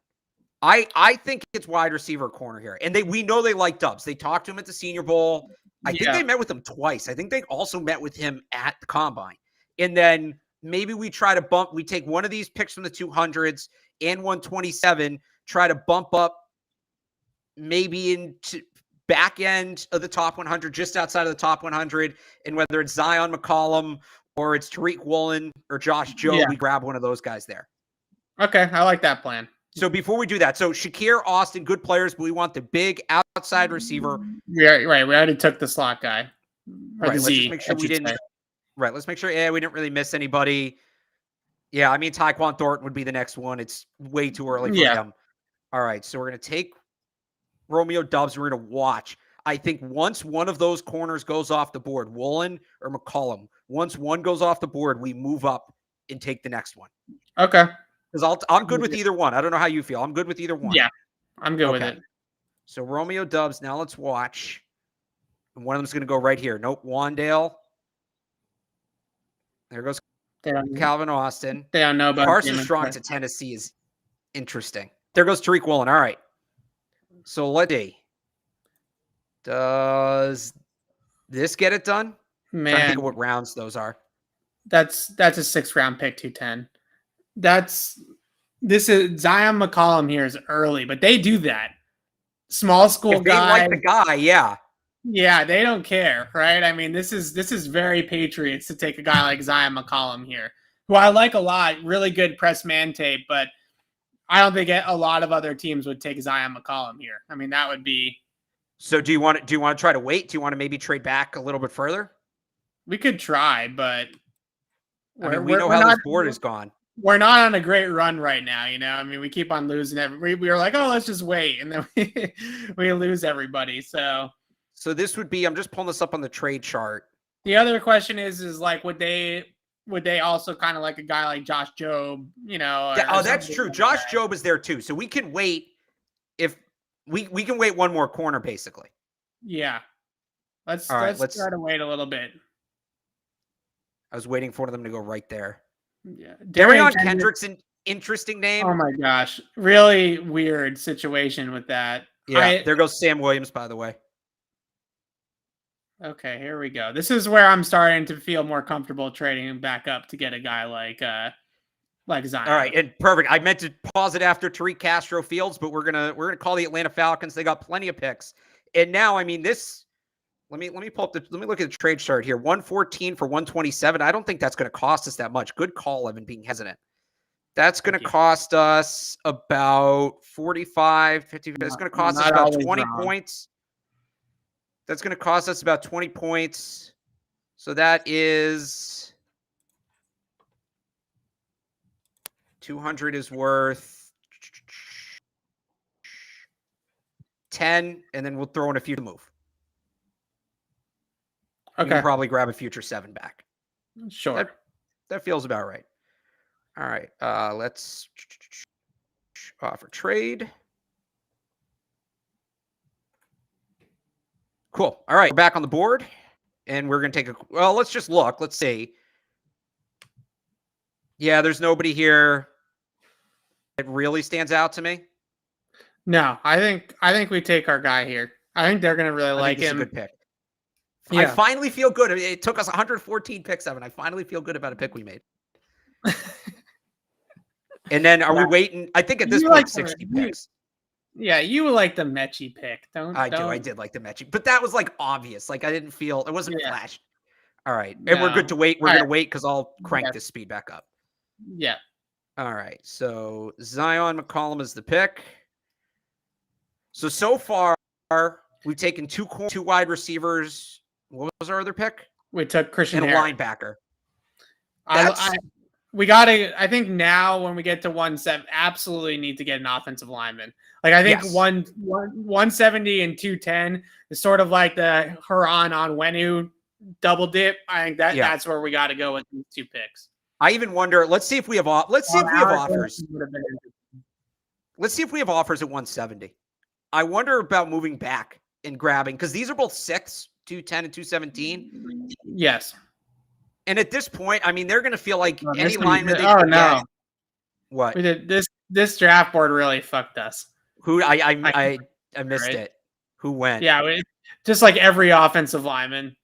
I think it's wide receiver corner here. And we know they like Dubs. They talked to him at the Senior Bowl. I think they met with him twice. I think they also met with him at the Combine. And then maybe we take one of these picks from the 200s and 127, try to bump up maybe into back end of the top 100, just outside of the top 100. And whether it's Zion McCollum or it's Tyreek Woolen or Josh Jobe, we grab one of those guys there. Okay, I like that plan. So before we do that, so Shakir, Austin, good players, but we want the big outside receiver. Yeah, right. We already took the slot guy. Right. Let's just make sure we didn't. Right. Let's make sure. Yeah, we didn't really miss anybody. Yeah, I mean Tyquan Thornton would be the next one. It's way too early for him. All right, so we're gonna take Romeo Doubs. We're gonna watch. I think once one of those corners goes off the board, Woolen or McCollum, once one goes off the board, we move up and take the next one. Okay. Because I'm good with either one. I don't know how you feel. I'm good with either one. Yeah, I'm good with it. So Romeo Doubs. Now let's watch. And one of them's going to go right here. Nope. Wandale. There goes Calvin Austin. They don't know about Carson Strong to Tennessee is interesting. There goes Tyreek Woolen. All right. So let's see. Does this get it done? Man, I think of what rounds those are. That's a 6th round pick, 210. This is Zion McCollum here is early, but they do that. Small school if they guy. Like the guy, yeah. Yeah, they don't care, right? I mean, this is very Patriots to take a guy like Zion McCollum here, who I like a lot. Really good press man tape, but I don't think a lot of other teams would take Zion McCollum here. I mean, that would be. So do you want to try to wait? Do you want to maybe trade back a little bit further? We could try, but we know how this board is gone. We're not on a great run right now, you know. I mean, we keep on losing. We were like, oh, let's just wait, and then we lose everybody. So this would be. I'm just pulling this up on the trade chart. The other question is like, would they also kind of like a guy like Josh Jobe, you know? That's true. Josh Jobe is there too, so we can wait. If we can wait one more corner, basically. Yeah, let's try to wait a little bit. I was waiting for them to go right there. Yeah, Darion Kendrick's an interesting name. Oh my gosh, really weird situation with that. Yeah, there goes Sam Williams, by the way. Okay, here we go. This is where I'm starting to feel more comfortable trading him back up to get a guy like Zion. All right, and perfect. I meant to pause it after Tariq Castro Fields, but we're gonna call the Atlanta Falcons. They got plenty of picks, and now I mean this. Let me pull up let me look at the trade chart here. 114 for 127. I don't think that's going to cost us that much. Good call, Evan, being hesitant. That's going to cost us about 45, 50. That's going to cost us about 20 points. That's going to cost us about 20 points. So that is 200 is worth 10, and then we'll throw in a few to move. Okay. We can probably grab a future 7 back. Sure. That feels about right. All right. Let's offer trade. Cool. All right. We're back on the board, and we're going to take let's just look. Let's see. Yeah, there's nobody here that really stands out to me. No, I think we take our guy here. I think they're going to really like him. A good pick. Yeah. I finally feel good. It took us 114 picks, Evan. I finally feel good about a pick we made. And then are we waiting? I think at this point, 60 picks. Yeah, you like the Mechie pick. I did like the Mechie. But that was like obvious. Like I didn't feel, it wasn't flashed. All right. And we're good to wait. We're going to wait because I'll crank this speed back up. Yeah. All right. So Zion McCollum is the pick. So far, we've taken two wide receivers. What was our other pick? We took Christian and a Harris. linebacker. We got to. I think now when we get to 170, absolutely need to get an offensive lineman. Like I think 170 and 210 is sort of like the Huron on Wenu double dip. I think that's where we got to go with these 2 picks. I even wonder. Let's see if we have offers. Let's see if we have offers at 170. I wonder about moving back and grabbing because these are both 6th 210 and 217. Yes. And at this point, I mean, they're going to feel like Oh, any this- lineman they oh can no, get. What? we did this draft board really fucked us. Who I missed right? it. Who went? Yeah, just like every offensive lineman,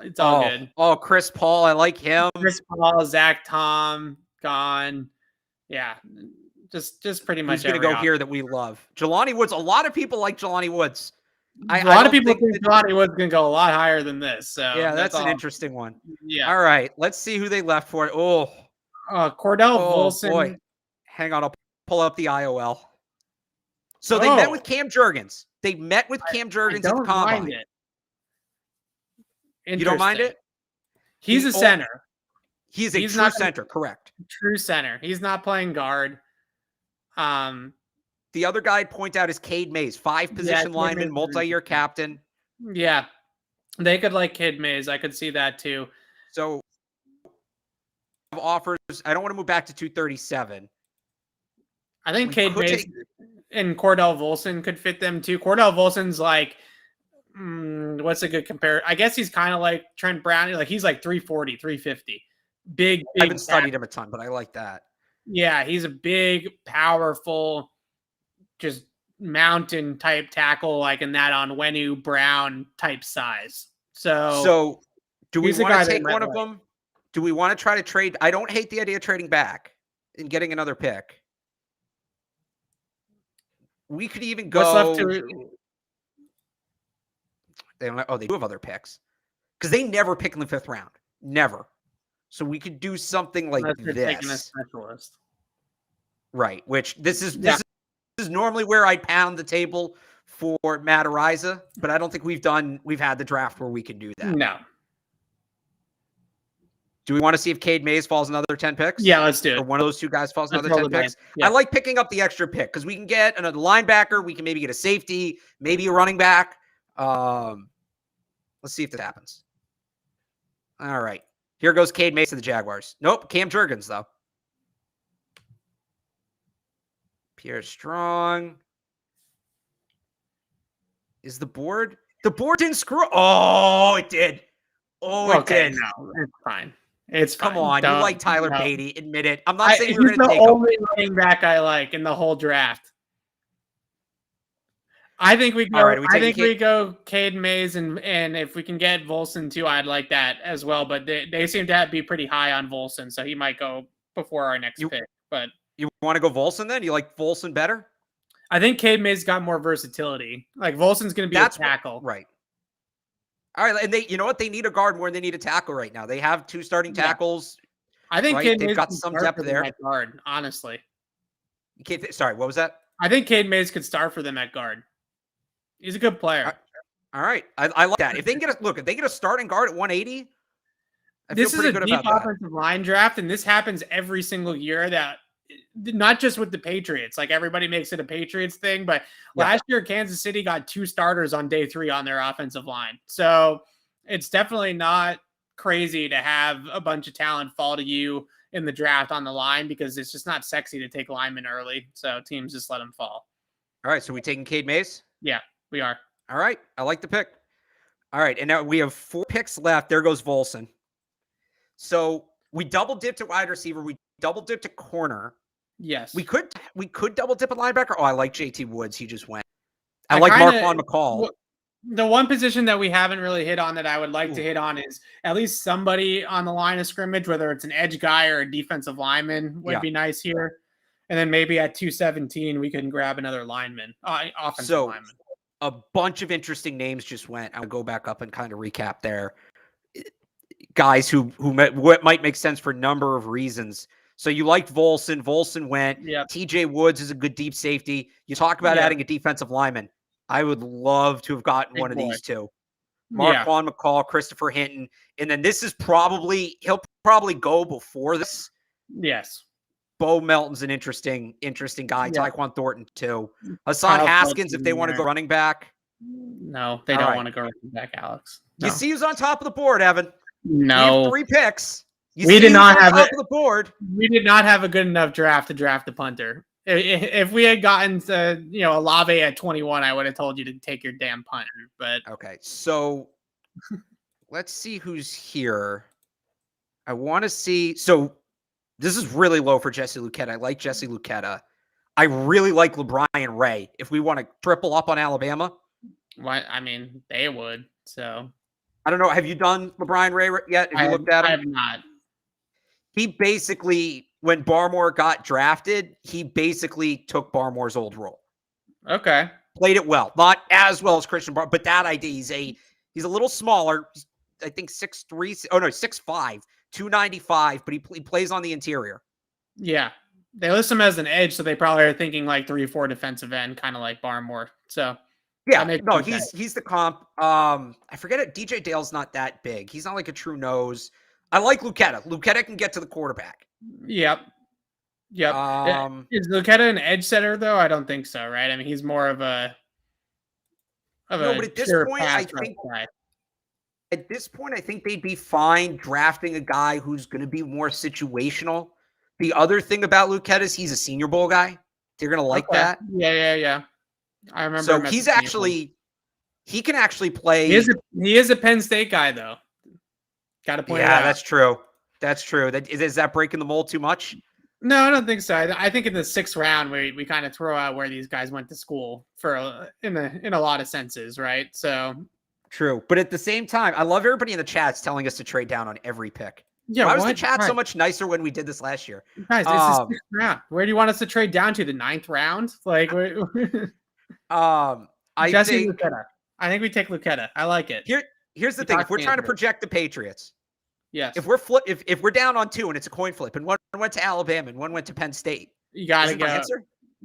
it's all good. Oh, Chris Paul, I like him. Chris Paul, Zach Tom, gone. Yeah, just pretty much. Who's going to go here that we love? Jelani Woods. A lot of people like Jelani Woods. A lot of people think Jelani Woods can go a lot higher than this. So yeah, that's an interesting one. Yeah. All right, let's see who they left for. Cordell Volson. Boy. Hang on, I'll pull up the IOL. So they met with Cam Jurgens. They met with Cam Jurgens at the combine. Mind it. You don't mind it? He's a center. He's a true center, correct. True center. He's not playing guard. The other guy I'd point out is Cade Mays, 5-position lineman, multi-year captain. Yeah. They could like Cade Mays. I could see that too. So offers. I don't want to move back to 237. I think Cade Mays and Cordell Volson could fit them too. Cordell Volson's like, what's a good compare? I guess he's kind of like Trent Brown. Like he's like 340, 350. Big. I haven't studied him a ton, but I like that. Yeah, he's a big, powerful, just mountain type tackle, like in that Onwenu Brown type size. So do we want to take one of them? Do we want to try to trade? I don't hate the idea of trading back and getting another pick. We could even go. What's left to? They do have other picks because they never pick in the 5th round. Never. So we could do something like this. Taking a specialist. Right. Which this is normally where I pound the table for Matt Ariza, but I don't think we've had the draft where we can do that. No. Do we want to see if Cade Mays falls another 10 picks? Yeah, let's do it. Or one of those two guys falls another 10 picks? Yeah. I like picking up the extra pick because we can get another linebacker. We can maybe get a safety, maybe a running back. Let's see if that happens. All right. Here goes Cade Mays to the Jaguars. Nope. Cam Jurgens, though. Pierre Strong. Is the board? The board didn't screw. Oh, it did. Oh, it did. No, it's fine. It's fine. Come on. You like Tyler Beatty. Admit it. I'm not saying we're going to take him. He's the only running back I like in the whole draft. I think we go. All right, we go Cade Mays, and if we can get Volson too, I'd like that as well. But they seem to be pretty high on Volson, so he might go before our next pick. But you want to go Volson then? You like Volson better? I think Cade Mays got more versatility. Like Volson's going to be a tackle, right? All right, and you know what? They need a guard more than they need a tackle right now. They have 2 starting tackles. I think right? They've got some depth there. At guard, honestly. Sorry, what was that? I think Cade Mays could start for them at guard. He's a good player. All right. I like that. If they can get a starting guard at 180, this is a deep offensive line draft, and this happens every single year. That not just with the Patriots. Like everybody makes it a Patriots thing, but last year Kansas City got 2 starters on day 3 on their offensive line. So it's definitely not crazy to have a bunch of talent fall to you in the draft on the line because it's just not sexy to take linemen early. So teams just let them fall. All right. So we taking Cade Mays? Yeah. We are. All right. I like the pick. All right. And now we have 4 picks left. There goes Volson. So we double dipped at wide receiver. We double dipped at corner. Yes. We could double dip at linebacker. Oh, I like JT Woods. He just went. I like Marquand McCall. The one position that we haven't really hit on that I would like to hit on is at least somebody on the line of scrimmage, whether it's an edge guy or a defensive lineman would be nice here. And then maybe at 217, we can grab another lineman, offensive lineman. A bunch of interesting names just went. I'll go back up and kind of recap there. Guys who might make sense for a number of reasons. So you liked Volson. Volson went. Yep. TJ Woods is a good deep safety. You talk about adding a defensive lineman. I would love to have gotten one of these two. Marquand McCall, Christopher Hinton. And then this is he'll probably go before this. Yes. Bo Melton's an interesting guy. Yeah. Tyquan Thornton too. Hassan Haskins, if they want to go running back. No, they don't want to go running back, Alex. No. You see who's on top of the board, Evan? No. We have 3 picks. We did not have top of the board. We did not have a good enough draft to draft the punter. If we had gotten to, Olave at 21, I would have told you to take your damn punter. But okay, so let's see who's here. I want to see. So this is really low for Jesse Luketa. I like Jesse Luketa. I really like LeBron Ray. If we want to triple up on Alabama, Why? I mean, they would. So I don't know. Have you done LeBron Ray yet? Have you looked at I him? have not. He basically, when Barmore got drafted, he basically took Barmore's old role. Okay. Played it well, not as well as Christian Barmore, but that idea. He's a little smaller. I think 6'3". Oh no, 6'5", 295. But he plays on the interior. Yeah. They list him as an edge, so they probably are thinking like 3-4 defensive end, kind of like Barmore. So yeah, no, he's the comp. I forget it. DJ Dale's not that big. He's not like a true nose. I like Luketa. Luketa can get to the quarterback. Yep. Is Luketa an edge setter though? I don't think so, right? I mean, he's more of a but at this point, I think they'd be fine drafting a guy who's going to be more situational. The other thing about Luketa is he's a Senior Bowl guy. They're going to like that. Yeah. I remember. So he can actually play. He is a Penn State guy though. Got to point it out. Yeah, that's true. Is that breaking the mold too much? No, I don't think so. I think in the 6th round we kind of throw out where these guys went to school in a lot of senses, right? So true, but at the same time, I love everybody in the chats telling us to trade down on every pick. Yeah, why was the chat so much nicer when we did this last year? Guys, it's the 6th round. Where do you want us to trade down to? The 9th round? Like, I think we take Luketa. I like it. Here's the thing: if we're trying to project the Patriots, yes. If we're down on 2 and it's a coin flip, and one went to Alabama and one went to Penn State, you gotta go.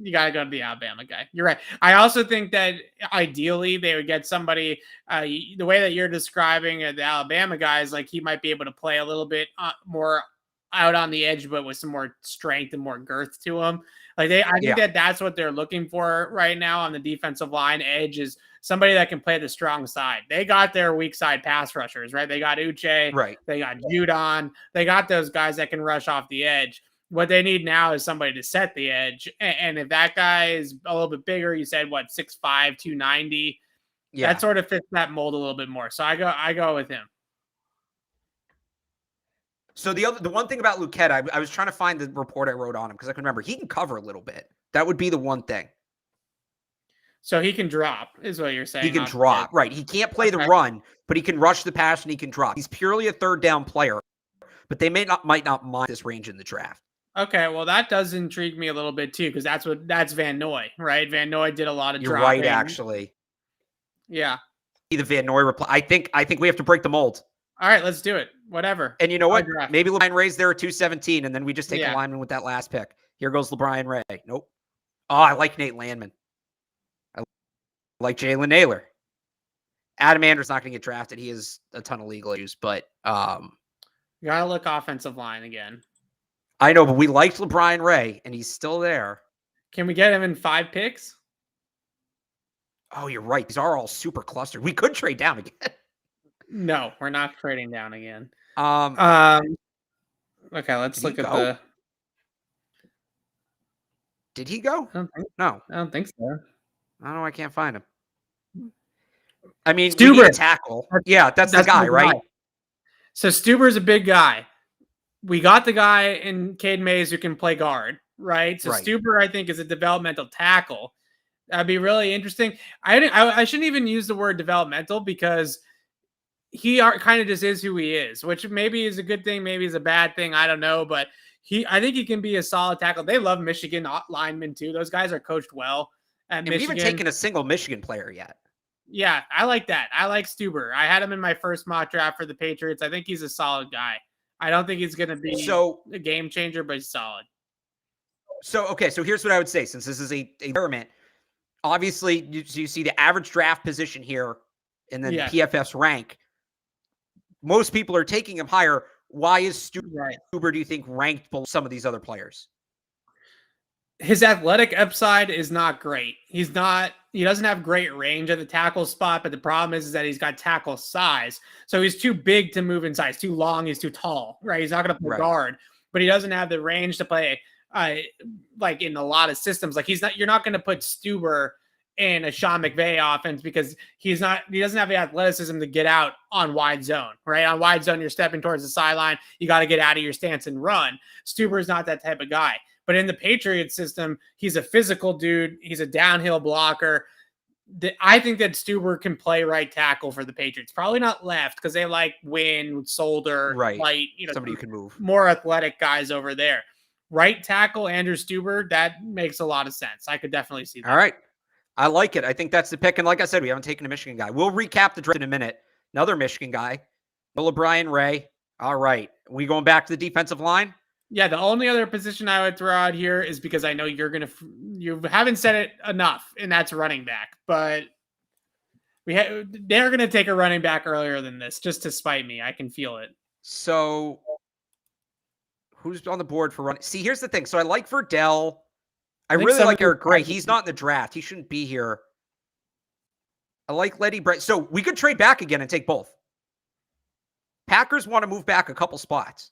You gotta go to the Alabama guy. You're right. I also think that ideally they would get somebody. The way that you're describing the Alabama guys, like he might be able to play a little bit more out on the edge, but with some more strength and more girth to him. Like I think that's what they're looking for right now on the defensive line. Edge is somebody that can play the strong side. They got their weak side pass rushers, right? They got Uche, right? They got Judon. They got those guys that can rush off the edge. What they need now is somebody to set the edge. And if that guy is a little bit bigger, you said, 6'5", 290, that sort of fits that mold a little bit more. So I go with him. So the one thing about Luketa, I was trying to find the report I wrote on him because I can remember he can cover a little bit. That would be the one thing. So he can drop, is what you're saying. He can drop, right? He can't play the run, but he can rush the pass and he can drop. He's purely a 3rd down player, but they might not mind this range in the draft. Okay, well that does intrigue me a little bit too, because that's Van Noy, right? Van Noy did a lot of dropping. You're right, actually. Yeah. The Van Noy reply. I think we have to break the mold. All right, let's do it. Whatever. And you know what? Maybe LeBron Ray's there at 217, and then we just take a lineman with that last pick. Here goes LeBron Ray. Nope. Oh, I like Nate Landman. I like Jalen Naylor. Adam Ander's not going to get drafted. He has a ton of legal issues, but you gotta look offensive line again. I know, but we liked LeBron Ray, and he's still there. Can we get him in 5 picks? Oh, you're right. These are all super clustered. We could trade down again. No, we're not trading down again. Okay, let's look at the. Did he go? No, I don't think so. I don't know. I can't find him. I mean, Stuber. We need a tackle. That's the guy, right? So Stuber's a big guy. We got the guy in Cade Mays who can play guard, right? So Stuber, I think, is a developmental tackle. That'd be really interesting. I shouldn't even use the word developmental because he kind of just is who he is, which maybe is a good thing, maybe is a bad thing. I don't know, but I think he can be a solid tackle. They love Michigan linemen too. Those guys are coached well at Michigan. We haven't taken a single Michigan player yet. Yeah, I like that. I like Stuber. I had him in my first mock draft for the Patriots. I think he's a solid guy. I don't think he's going to be a game changer, but he's solid. So here's what I would say. Since this is a experiment, obviously you see the average draft position here and then PFF's rank. Most people are taking him higher. Why is Stuber, do you think, ranked below some of these other players? His athletic upside is not great. He doesn't have great range at the tackle spot, but the problem is that he's got tackle size. So he's too big to move inside. He's too long. He's too tall, right? He's not going to play guard, but he doesn't have the range to play like in a lot of systems. Like you're not going to put Stuber in a Sean McVay offense because he doesn't have the athleticism to get out on wide zone, right? On wide zone, you're stepping towards the sideline. You got to get out of your stance and run. Stuber is not that type of guy. But in the Patriots system, he's a physical dude. He's a downhill blocker. I think that Stuber can play right tackle for the Patriots. Probably not left because they like Wynn, Solder, right? Somebody who can move. More athletic guys over there. Right tackle, Andrew Stuber, that makes a lot of sense. I could definitely see that. All right. I like it. I think that's the pick. And like I said, we haven't taken a Michigan guy. We'll recap the draft in a minute. Another Michigan guy, Bill O'Brien Ray. All right. We going back to the defensive line? Yeah, the only other position I would throw out here is because I know you haven't said it enough, and that's running back. But they're going to take a running back earlier than this just to spite me. I can feel it. So who's on the board for running? See, here's the thing. So I like Verdell. I really like Eric Gray. He's not in the draft. He shouldn't be here. I like Letty Bright. So we could trade back again and take both. Packers want to move back a couple spots.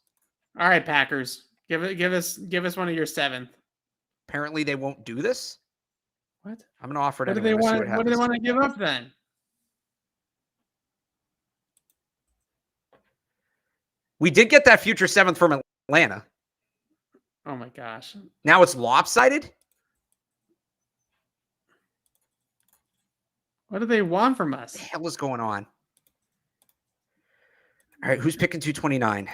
All right, Packers. Give us one of your 7th. Apparently they won't do this. What? I'm gonna offer it. What do they want? What do they want to give up then? We did get that future 7th from Atlanta. Oh my gosh. Now it's lopsided. What do they want from us? What the hell is going on? All right, who's picking 229?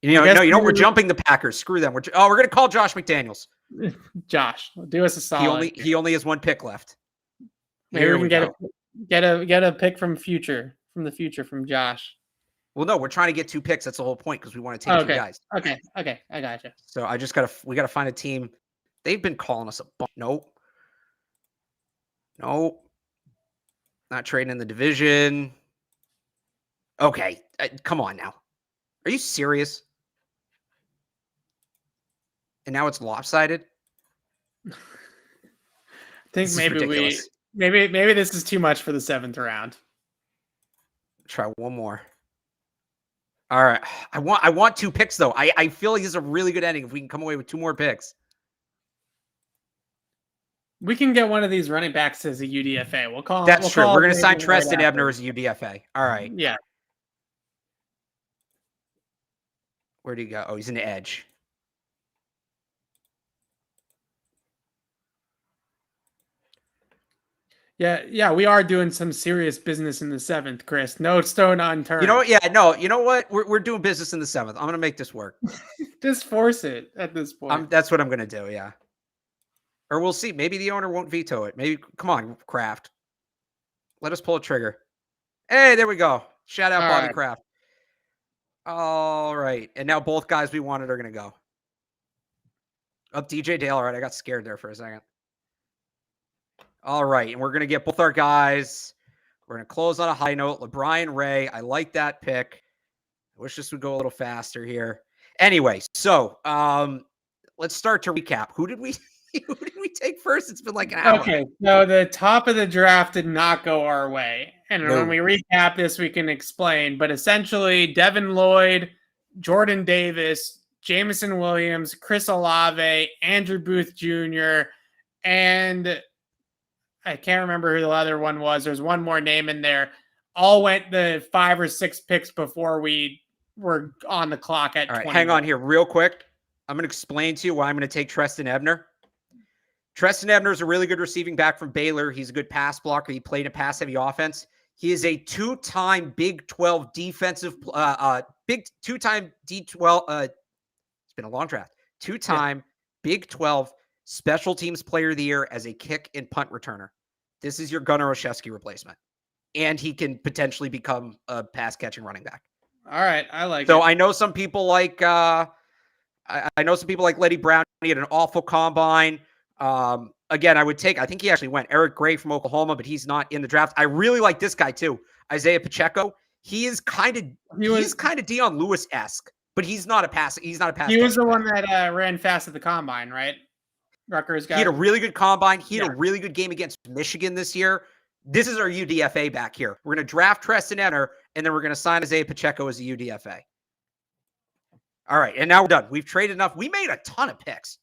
You know, we're jumping the Packers. Screw them. We're going to call Josh McDaniels. Josh, do us a solid. He only has one pick left. Maybe we can get a pick from the future from Josh. Well, no, we're trying to get 2 picks. That's the whole point because we want to take 2 guys. Okay, I gotcha. So we got to find a team. They've been calling us a bunch. Nope. Not trading in the division. Okay, come on now. Are you serious? And now it's lopsided. I think maybe this is too much for the 7th round. Try one more. All right. I want 2 picks though. I feel like this is a really good ending if we can come away with 2 more picks. We can get one of these running backs as a UDFA. We'll call. That's true. We're going to sign Treston Ebner as a UDFA. All right. Yeah. Where'd he go? Oh, he's an edge. Yeah, we are doing some serious business in the 7th, Chris. No stone unturned. You know what? Yeah, no. You know what? We're doing business in the 7th. I'm going to make this work. Just force it at this point. That's what I'm going to do, yeah. Or we'll see. Maybe the owner won't veto it. Maybe, come on, Kraft. Let us pull a trigger. Hey, there we go. Shout out Bobby Kraft. All right. And now both guys we wanted are going to go. Up DJ Dale. All right. I got scared there for a second. All right. And we're going to get both our guys. We're going to close on a high note. LeBron Ray. I like that pick. I wish this would go a little faster here. Anyway, so let's start to recap. Who did we take first? It's been like an hour. Okay. So the top of the draft did not go our way. And when we recap this, we can explain. But essentially, Devin Lloyd, Jordan Davis, Jameson Williams, Chris Olave, Andrew Booth Jr., and I can't remember who the other one was. There's one more name in there. All went the 5 or 6 picks before we were on the clock at 20. Hang on here real quick. I'm going to explain to you why I'm going to take Treston Ebner. Treston Ebner is a really good receiving back from Baylor. He's a good pass blocker. He played a pass-heavy offense. He is a 2-time Big 12 defensive, big 2-time D12. It's been a long draft. 2-time Big 12 Special Teams Player of the Year as a kick and punt returner. This is your Gunnar Olszewski replacement, and he can potentially become a pass-catching running back. All right, I like it. So I know some people like I know some people like Letty Brown. He had an awful combine. Again, I think he actually went Eric Gray from Oklahoma, but he's not in the draft. I really like this guy too. Isaiah Pacheco. He is kind of Deion Lewis-esque, but he's not a pass. He's not a pass. He was the one that ran fast at the combine, right? Rutgers guy. He had a really good combine. He had a really good game against Michigan this year. This is our UDFA back here. We're going to draft Treston Ebner, and then we're going to sign Isaiah Pacheco as a UDFA. All right, and now we're done. We've traded enough. We made a ton of picks.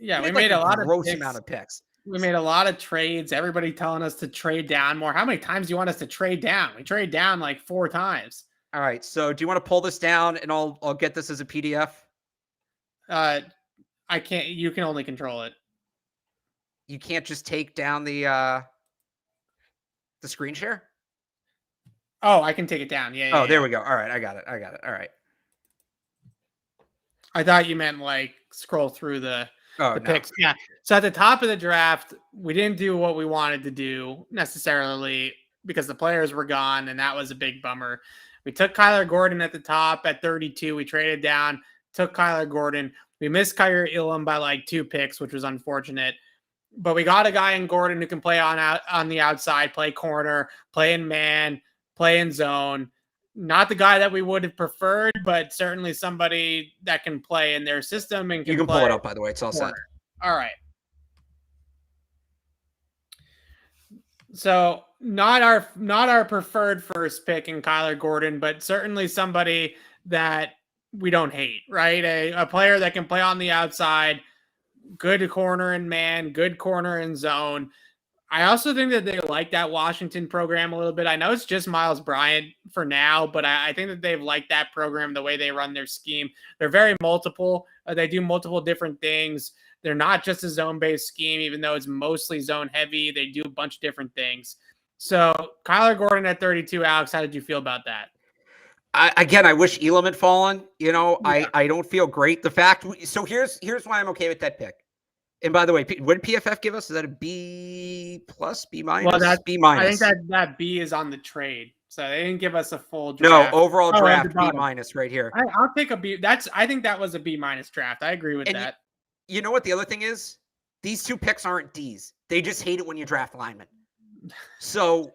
Yeah, we made a lot of gross amount of picks. We made a lot of trades. Everybody telling us to trade down more. How many times do you want us to trade down? We trade down like 4 times. All right. So do you want to pull this down and I'll get this as a PDF? I can't. You can only control it. You can't just take down the screen share? Oh, I can take it down. Yeah. Oh, there we go. All right. I got it. All right. I thought you meant like scroll through the picks. Yeah. So at the top of the draft, we didn't do what we wanted to do necessarily because the players were gone, and that was a big bummer. We took Kyler Gordon at the top at 32. We traded down, took Kyler Gordon. We missed Kyler Elam by like 2 picks, which was unfortunate. But we got a guy in Gordon who can play on the outside, play corner, play in man, play in zone. Not the guy that we would have preferred, but certainly somebody that can play in their system and you can pull it up, by the way. It's all set. All right. So not our preferred first pick in Kyler Gordon, but certainly somebody that we don't hate, right? A player that can play on the outside, good corner and man, good corner and zone. I also think that they like that Washington program a little bit. I know it's just Miles Bryant for now, but I think that they've liked that program, the way they run their scheme. They're very multiple. They do multiple different things. They're not just a zone-based scheme, even though it's mostly zone-heavy. They do a bunch of different things. So Kyler Gordon at 32, Alex, how did you feel about that? I wish Elam had fallen. You know, yeah. I don't feel great. The fact, so here's why I'm okay with that pick. And by the way, what did PFF give us? Is that a B plus, B minus? Well, that's B minus. I think that B is on the trade, so they didn't give us a full draft. No, overall draft B minus right here. I'll take a B. I think that was a B minus draft. I agree with that. You know what the other thing is? These 2 picks aren't D's. They just hate it when you draft linemen. So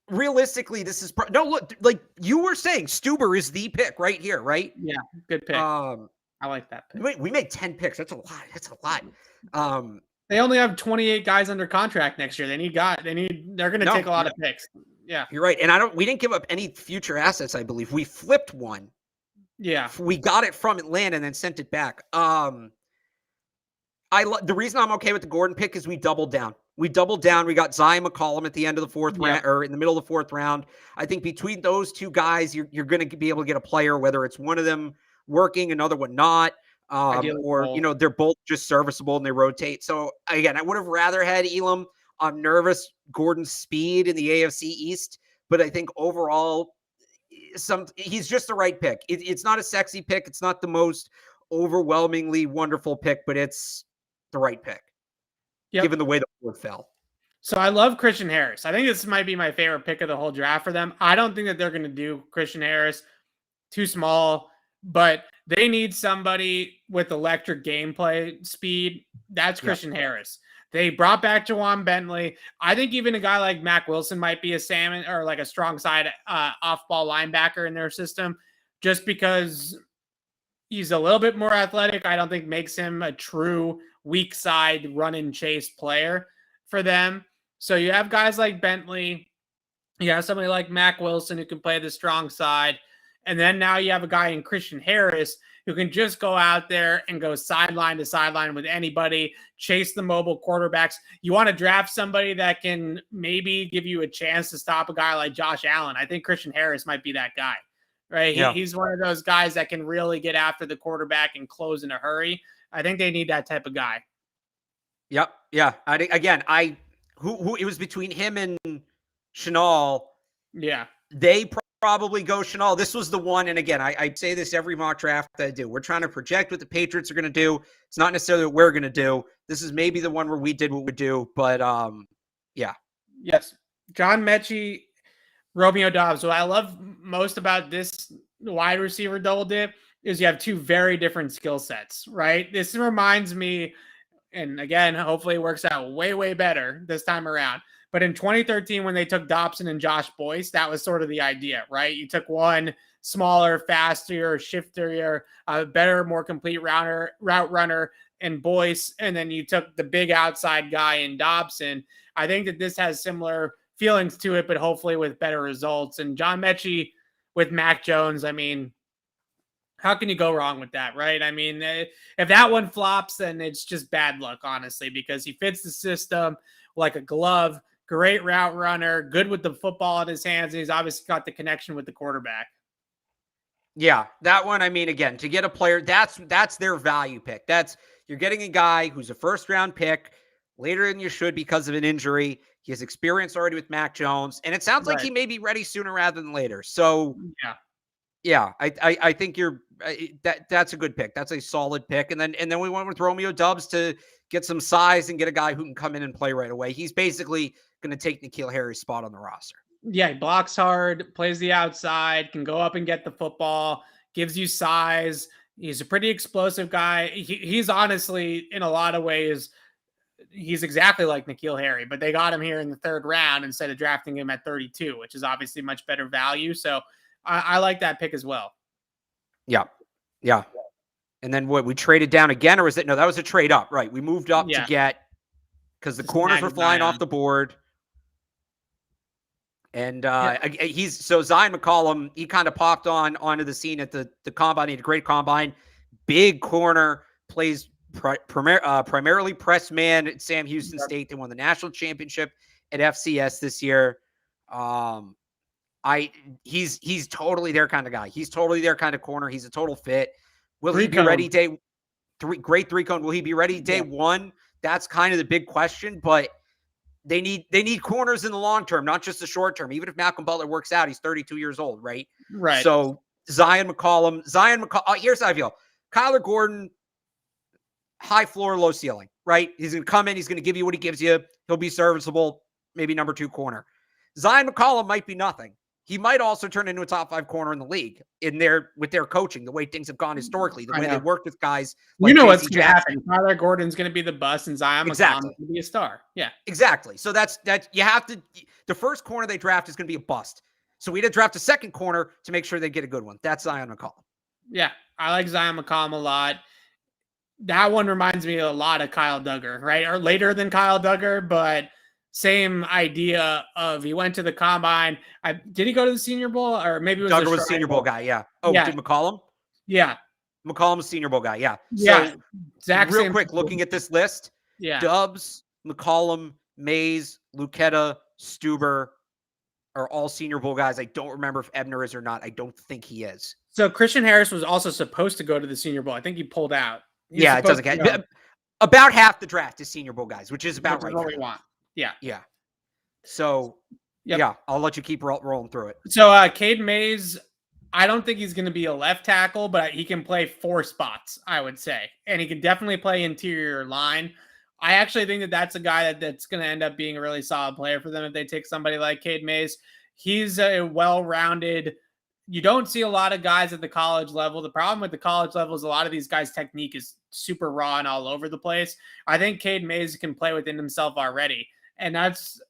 realistically, this is look, like you were saying, Stuber is the pick right here, right? Yeah, good pick. I like that pick. We made 10 picks. That's a lot. That's a lot. They only have 28 guys under contract next year. They're going to take a lot of picks. Yeah. You're right. And we didn't give up any future assets, I believe. We flipped one. Yeah. We got it from Atlanta and then sent it back. The reason I'm okay with the Gordon pick is we doubled down. We got Zion McCollum at the end of the 4th round, or in the middle of the 4th round. I think between those 2 guys, you're going to be able to get a player, whether it's one of them working, another one not. Or they're both just serviceable and they rotate. So again, I would have rather had Elam. I'm nervous Gordon's speed in the AFC East, but I think overall he's just the right pick. It's not a sexy pick. It's not the most overwhelmingly wonderful pick, but it's the right pick given the way the board fell. So I love Christian Harris. I think this might be my favorite pick of the whole draft for them. I don't think that they're going to do Christian Harris. Too small, but they need somebody with electric gameplay speed. That's Christian Harris. They brought back Jawan Bentley. I think even a guy like Mac Wilson might be a salmon or like a strong side off-ball linebacker in their system, just because he's a little bit more athletic. I don't think makes him a true weak side run and chase player for them. So you have guys like Bentley. You have somebody like Mac Wilson who can play the strong side. And then now you have a guy in Christian Harris who can just go out there and go sideline to sideline with anybody, chase the mobile quarterbacks. You want to draft somebody that can maybe give you a chance to stop a guy like Josh Allen. I think Christian Harris might be that guy, right? Yeah. He's one of those guys that can really get after the quarterback and close in a hurry. I think they need that type of guy. Yep. Yeah. Who it was between him and Chenal. Yeah. They probably go Chenal. This was the one. And again, I say this every mock draft that I do. We're trying to project what the Patriots are going to do. It's not necessarily what we're going to do. This is maybe the one where we did what we do. But yeah. Yes. John Mechie, Romeo Dobbs. What I love most about this wide receiver double dip is you have 2 very different skill sets, right? This reminds me, and again, hopefully it works out way, way better this time around. But in 2013, when they took Dobson and Josh Boyce, that was sort of the idea, right? You took one smaller, faster, shiftier, better, more complete route runner in Boyce, and then you took the big outside guy in Dobson. I think that this has similar feelings to it, but hopefully with better results. And John Mechie with Mac Jones, I mean, How can you go wrong with that, right? I mean, if that one flops, then it's just bad luck, honestly, because he fits the system like a glove. Great route runner, good with the football in his hands, and he's obviously got the connection with the quarterback. Yeah, that one, I mean, again, to get a player, that's their value pick. You're getting a guy who's a first round pick later than you should because of an injury. He has experience already with Mac Jones, and it sounds like Right. he may be ready sooner rather than later. So, Yeah. yeah, I think that's a good pick. That's a solid pick. And then we went with Romeo Doubs to get some size and get a guy who can come in and play right away. He's basically going to take N'Keal Harry's spot on the roster. Yeah, he blocks hard, plays the outside, can go up and get the football, gives you size. He's a pretty explosive guy. He's honestly, in a lot of ways, he's exactly like N'Keal Harry, but they got him here in the 3rd round instead of drafting him at 32, which is obviously much better value. So I like that pick as well. Yeah. Yeah. And then what, we traded down again, or was it? No, that was a trade up, right? We moved up to get, because the corners were flying off the board. And so Zion McCollum, he kind of popped onto the scene at the combine. He had a great combine, big corner, plays primarily press man at Sam Houston State. They won the national championship at FCS this year. He's totally their kind of guy. He's totally their kind of corner. He's a total fit. Will he be ready day 3? Great 3-cone. Will he be ready day 1? That's kind of the big question, but they need corners in the long term, not just the short term. Even if Malcolm Butler works out, he's 32 years old, right? Right. So Zion McCollum, here's how I feel. Kyler Gordon, high floor, low ceiling, right? He's going to come in. He's going to give you what he gives you. He'll be serviceable, maybe number 2 corner. Zion McCollum might be nothing. He might also turn into a top 5 corner in the league with their coaching, the way things have gone historically, the way they worked with guys like what's going to happen. Tyler Gordon's going to be the bust, and Zion McCollum's going to be a star. Yeah, exactly. So that's you have to. The first corner they draft is going to be a bust. So we had to draft a second corner to make sure they get a good one. That's Zion McCollum. Yeah, I like Zion McCollum a lot. That one reminds me a lot of Kyle Duggar, right? Or later than Kyle Duggar, but same idea of he went to the combine. Did he go to the Senior Bowl, or maybe it was Duggar was Senior Bowl guy? Yeah. Oh, yeah. Did McCollum? Yeah. McCollum's Senior Bowl guy. Yeah. Yeah. So real quick, looking at this list. Yeah. Doubs, McCollum, Mays, Lucetta, Stuber are all Senior Bowl guys. I don't remember if Ebner is or not. I don't think he is. So Christian Harris was also supposed to go to the Senior Bowl. I think he pulled out. It doesn't get about half the draft is Senior Bowl guys, which is about right. What we want. Yeah. Yeah. So, yeah, I'll let you keep rolling through it. So, Cade Mays, I don't think he's going to be a left tackle, but he can play 4 spots, I would say. And he can definitely play interior line. I actually think that that's a guy that's going to end up being a really solid player for them if they take somebody like Cade Mays. He's a well-rounded. You don't see a lot of guys at the college level. The problem with the college level is a lot of these guys' technique is super raw and all over the place. I think Cade Mays can play within himself already. And that's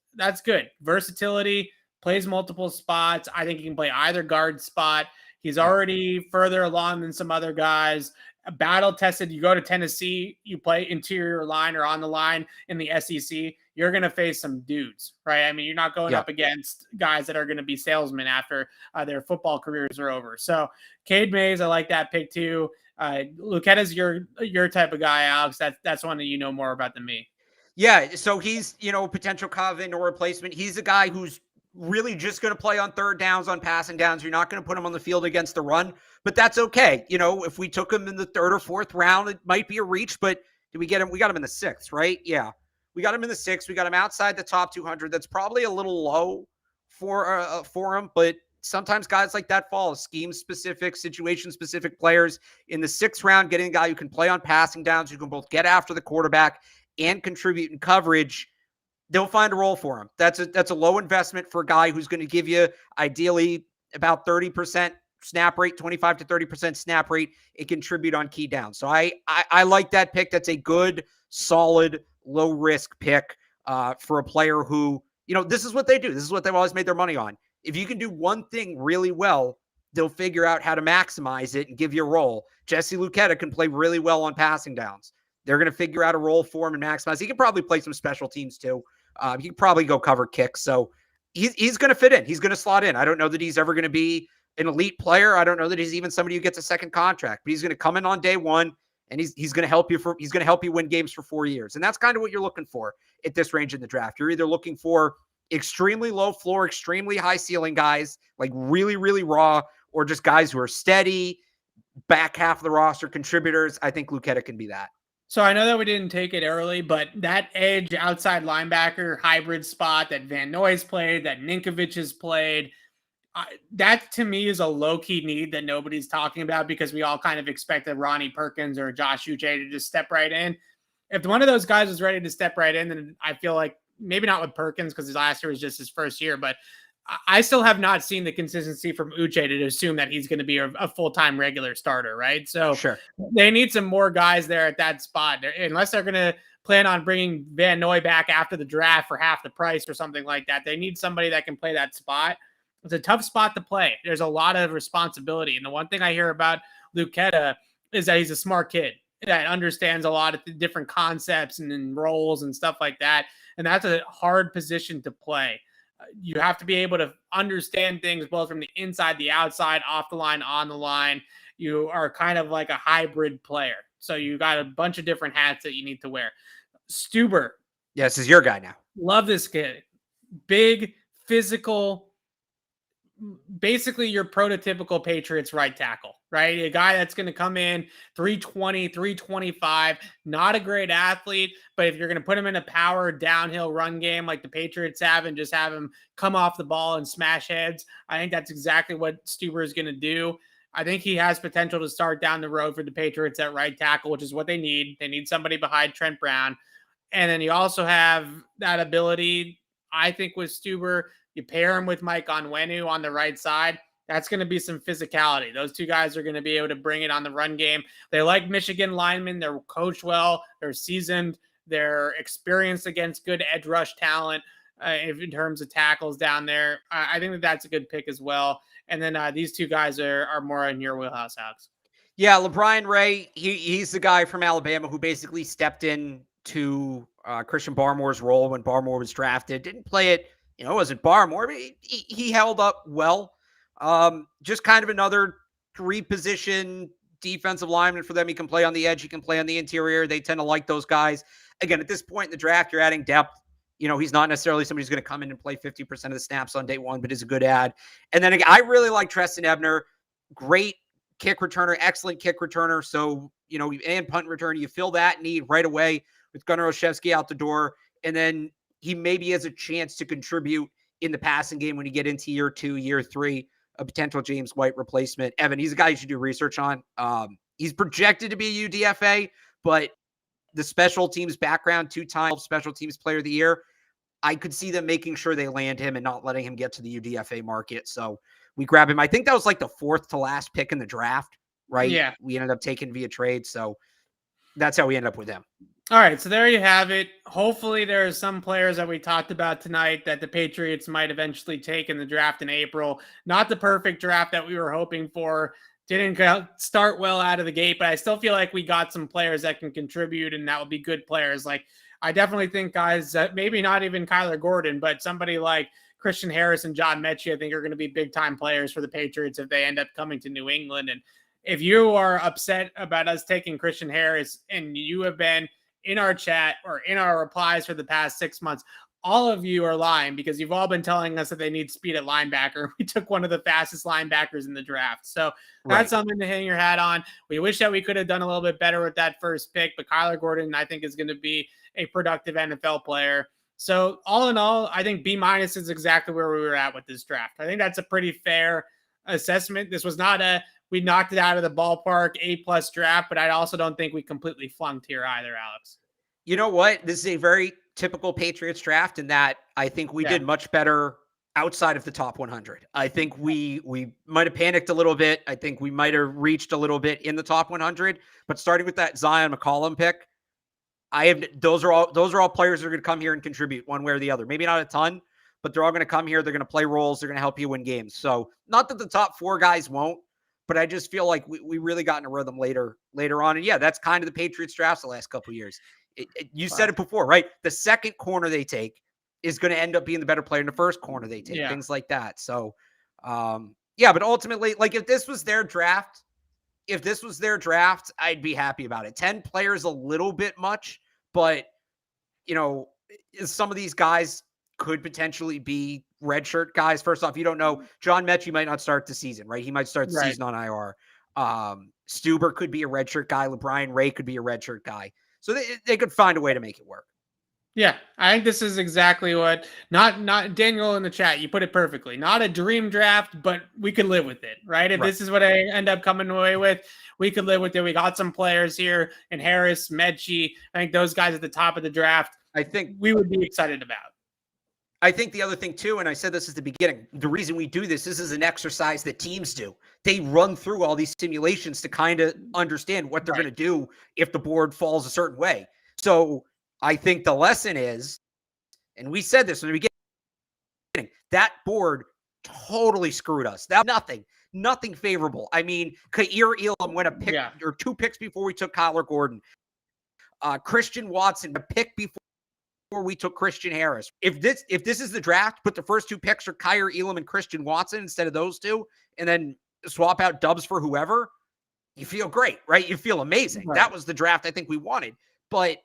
good. Versatility, plays multiple spots. I think he can play either guard spot. He's already further along than some other guys. Battle tested. You go to Tennessee, you play interior line or on the line in the SEC. You're going to face some dudes, right? I mean, you're not going up against guys that are going to be salesmen after their football careers are over. So Cade Mays, I like that pick too. Lucetta's your type of guy, Alex. That's one that you know more about than me. Yeah, so he's, potential Kavin or replacement. He's a guy who's really just going to play on 3rd downs, on passing downs. You're not going to put him on the field against the run, but that's okay. If we took him in the 3rd or 4th round, it might be a reach, but did we get him? We got him in the 6th, right? Yeah. We got him in the 6th. We got him outside the top 200. That's probably a little low for him, but sometimes guys like that fall. Scheme-specific, situation-specific players. In the 6th round, getting a guy who can play on passing downs, who can both get after the quarterback and contribute in coverage, they'll find a role for him. That's a low investment for a guy who's going to give you ideally about 30% snap rate, 25 to 30% snap rate, and contribute on key downs. So I like that pick. That's a good, solid, low risk pick for a player who, this is what they do. This is what they've always made their money on. If you can do one thing really well, they'll figure out how to maximize it and give you a role. Jesse Lucetta can play really well on passing downs. They're going to figure out a role for him and maximize. He can probably play some special teams too. He can probably go cover kicks. So he's going to fit in. He's going to slot in. I don't know that he's ever going to be an elite player. I don't know that he's even somebody who gets a second contract, but he's going to come in on day one and he's going to help you win games for 4 years. And that's kind of what you're looking for at this range in the draft. You're either looking for extremely low floor, extremely high ceiling guys, like really, really raw, or just guys who are steady, back half of the roster contributors. I think Lucetta can be that. So I know that we didn't take it early, but that edge outside linebacker hybrid spot that Van Noy's played, that Ninkovich has played, that to me is a low-key need that nobody's talking about because we all kind of expected Ronnie Perkins or Josh Uche to just step right in. If one of those guys was ready to step right in, then I feel like maybe not with Perkins because his last year was just his first year, but I still have not seen the consistency from Uche to assume that he's going to be a full-time regular starter, right? So Sure. They need some more guys there at that spot, unless they're going to plan on bringing Van Noy back after the draft for half the price or something like that. They need somebody that can play that spot. It's a tough spot to play. There's a lot of responsibility. And the one thing I hear about Lucetta is that he's a smart kid that understands a lot of the different concepts and roles and stuff like that. And that's a hard position to play. You have to be able to understand things both from the inside, the outside, off the line, on the line. You are kind of like a hybrid player. So you got a bunch of different hats that you need to wear. Stuber. Yeah, this is your guy now. Love this kid. Big, physical, basically your prototypical Patriots right tackle, right? A guy that's going to come in 320, 325, not a great athlete, but if you're going to put him in a power downhill run game like the Patriots have and just have him come off the ball and smash heads, I think that's exactly what Stuber is going to do. I think he has potential to start down the road for the Patriots at right tackle, which is what they need. They need somebody behind Trent Brown. And then you also have that ability, I think, with Stuber. You pair him with Mike Onwenu on the right side. That's going to be some physicality. Those two guys are going to be able to bring it on the run game. They like Michigan linemen. They're coached well. They're seasoned. They're experienced against good edge rush talent in terms of tackles down there. I think that's a good pick as well. And then these two guys are more in your wheelhouse, Alex. Yeah, LeBron Ray, he's the guy from Alabama who basically stepped in to Christian Barmore's role when Barmore was drafted. Didn't play it, it wasn't Barmore, but he held up well. Just kind of another three-position defensive lineman for them. He can play on the edge. He can play on the interior. They tend to like those guys. Again, at this point in the draft, you're adding depth. He's not necessarily somebody who's going to come in and play 50% of the snaps on day one, but is a good add. And then again, I really like Treston Ebner. Great kick returner, excellent kick returner. So, and punt returner, you fill that need right away with Gunnar Olszewski out the door. And then he maybe has a chance to contribute in the passing game when you get into year 2, year 3, a potential James White replacement. Evan, he's a guy you should do research on. He's projected to be a UDFA, but the special teams background, 2-time special teams player of the year, I could see them making sure they land him and not letting him get to the UDFA market. So we grab him. I think that was like the 4th to last pick in the draft, right? Yeah. We ended up taking via trade. So that's how we ended up with him. All right, so there you have it. Hopefully there are some players that we talked about tonight that the Patriots might eventually take in the draft in April. Not the perfect draft that we were hoping for. Didn't start well out of the gate, but I still feel like we got some players that can contribute, and that would be good players. Like, I definitely think guys that maybe not even Kyler Gordon, but somebody like Christian Harris and John Mechie, I think are going to be big-time players for the Patriots if they end up coming to New England. And if you are upset about us taking Christian Harris and you have been in our chat or in our replies for the past 6 months, all of you are lying because you've all been telling us that they need speed at linebacker. We took one of the fastest linebackers in the draft. So that's something to hang your hat on. We wish that we could have done a little bit better with that first pick, but Kyler Gordon, I think, is going to be a productive NFL player. So all in all, I think B- is exactly where we were at with this draft. I think that's a pretty fair assessment. This was not we knocked it out of the ballpark, A+ draft, but I also don't think we completely flunked here either, Alex. You know what? This is a very typical Patriots draft in that I think we did much better outside of the top 100. I think we might have panicked a little bit. I think we might have reached a little bit in the top 100, but starting with that Zion McCollum pick, those are all players that are going to come here and contribute one way or the other. Maybe not a ton, but they're all going to come here. They're going to play roles. They're going to help you win games. So not that the top 4 guys won't, but I just feel like we really got in a rhythm later on. And yeah, that's kind of the Patriots drafts the last couple of years. You said it before, right? The second corner they take is going to end up being the better player in the first corner they take, things like that. So Yeah, but ultimately, like if this was their draft, I'd be happy about it. 10 players a little bit much, but some of these guys could potentially be redshirt guys. First off, you don't know. John Mechie might not start the season, right? He might start the season on IR. Stuber could be a redshirt guy. LeBron Ray could be a redshirt guy. So they could find a way to make it work. Yeah, I think this is exactly what not Daniel in the chat. You put it perfectly. Not a dream draft, but we could live with it, right? If this is what I end up coming away with, we could live with it. We got some players here in Harris, Mechie. I think those guys at the top of the draft, I think we would be excited about. I think the other thing too, and I said this at the beginning, the reason we do this is an exercise that teams do. They run through all these simulations to kind of understand what they're going to do if the board falls a certain way. So I think the lesson is, and we said this in the beginning, that board totally screwed us. That nothing favorable. I mean, Kair Elam went a pick or 2 picks before we took Kyler Gordon. Christian Watson, a pick before we took Christian Harris. If this is the draft, put the first 2 picks are Kair Elam and Christian Watson instead of those 2, and then swap out Dubs for whoever, you feel great, right? You feel amazing. Right. That was the draft I think we wanted. But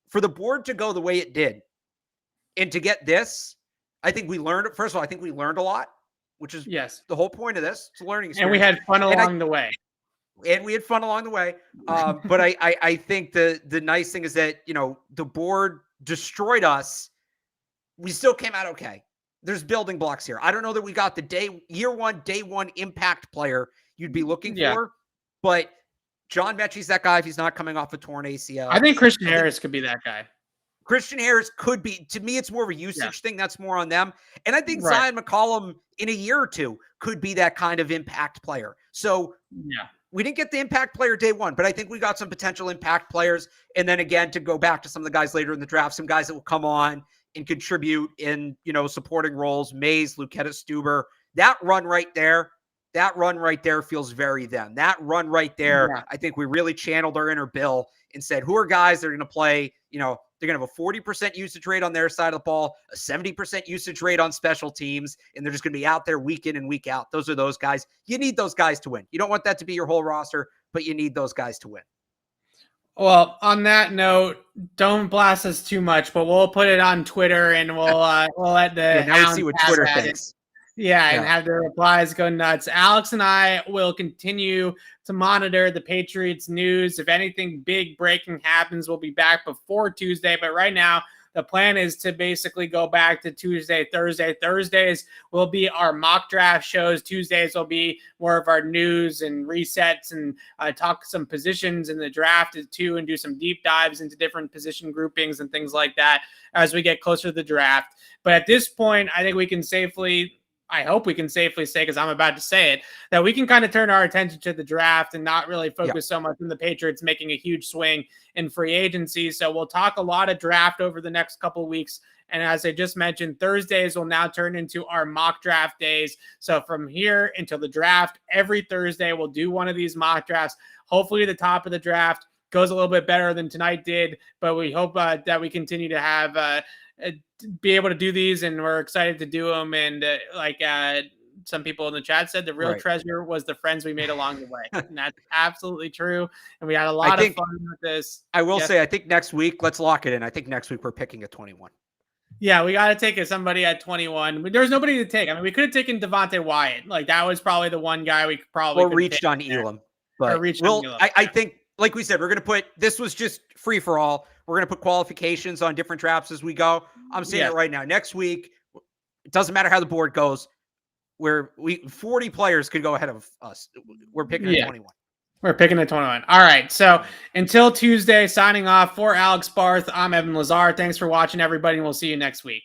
for the board to go the way it did and to get this, I think we learned, first of all, I think we learned a lot, which is the whole point of this. It's a learning experience. And we had fun along the way. And we had fun along the way. But I think the nice thing is that, the board destroyed us. We still came out okay. There's building blocks here. I don't know that we got the day one impact player you'd be looking for, but John Mechie's that guy if he's not coming off a torn ACL. I think Christian Harris could be that guy. Christian Harris could be. To me, it's more of a usage thing. That's more on them. And I think Zion McCollum in a year or 2 could be that kind of impact player. So we didn't get the impact player day one, but I think we got some potential impact players. And then again, to go back to some of the guys later in the draft, some guys that will come on and contribute in, supporting roles, Mays, Lucetta Stuber, that run right there feels very them. That run right there, I think we really channeled our inner Bill and said, who are guys that are going to play, they're going to have a 40% usage rate on their side of the ball, a 70% usage rate on special teams, and they're just going to be out there week in and week out. Those are those guys. You need those guys to win. You don't want that to be your whole roster, but you need those guys to win. Well, on that note, don't blast us too much, but we'll put it on Twitter and we'll let the now we see what Twitter thinks. And have the replies go nuts. Alex and I will continue to monitor the Patriots news. If anything big breaking happens, we'll be back before Tuesday. But right now, the plan is to basically go back to Tuesday, Thursday. Thursdays will be our mock draft shows. Tuesdays will be more of our news and resets and talk some positions in the draft too, and do some deep dives into different position groupings and things like that as we get closer to the draft. But at this point, I think we can I hope we can safely say, because I'm about to say it, that we can kind of turn our attention to the draft and not really focus so much on the Patriots making a huge swing in free agency. So we'll talk a lot of draft over the next couple of weeks. And as I just mentioned, Thursdays will now turn into our mock draft days. So from here until the draft, every Thursday, we'll do one of these mock drafts. Hopefully the top of the draft goes a little bit better than tonight did, but we hope that we continue to have be able to do these, and we're excited to do them. And some people in the chat said, the real treasure was the friends we made along the way. And that's absolutely true. And we had a lot of fun with this. I will say, I think next week, let's lock it in. I think next week we're picking at 21. Yeah, we got to take somebody at 21. There's nobody to take. I mean, we could have taken Devontae Wyatt. Like, that was probably the one guy we probably reached on Elam. But I think, like we said, we're going to put, this was just free for all. We're going to put qualifications on different drafts as we go. I'm saying it right now. Next week, it doesn't matter how the board goes. 40 players could go ahead of us. We're picking at 21. We're picking at 21. All right. So until Tuesday, signing off for Alex Barth, I'm Evan Lazar. Thanks for watching, everybody, and we'll see you next week.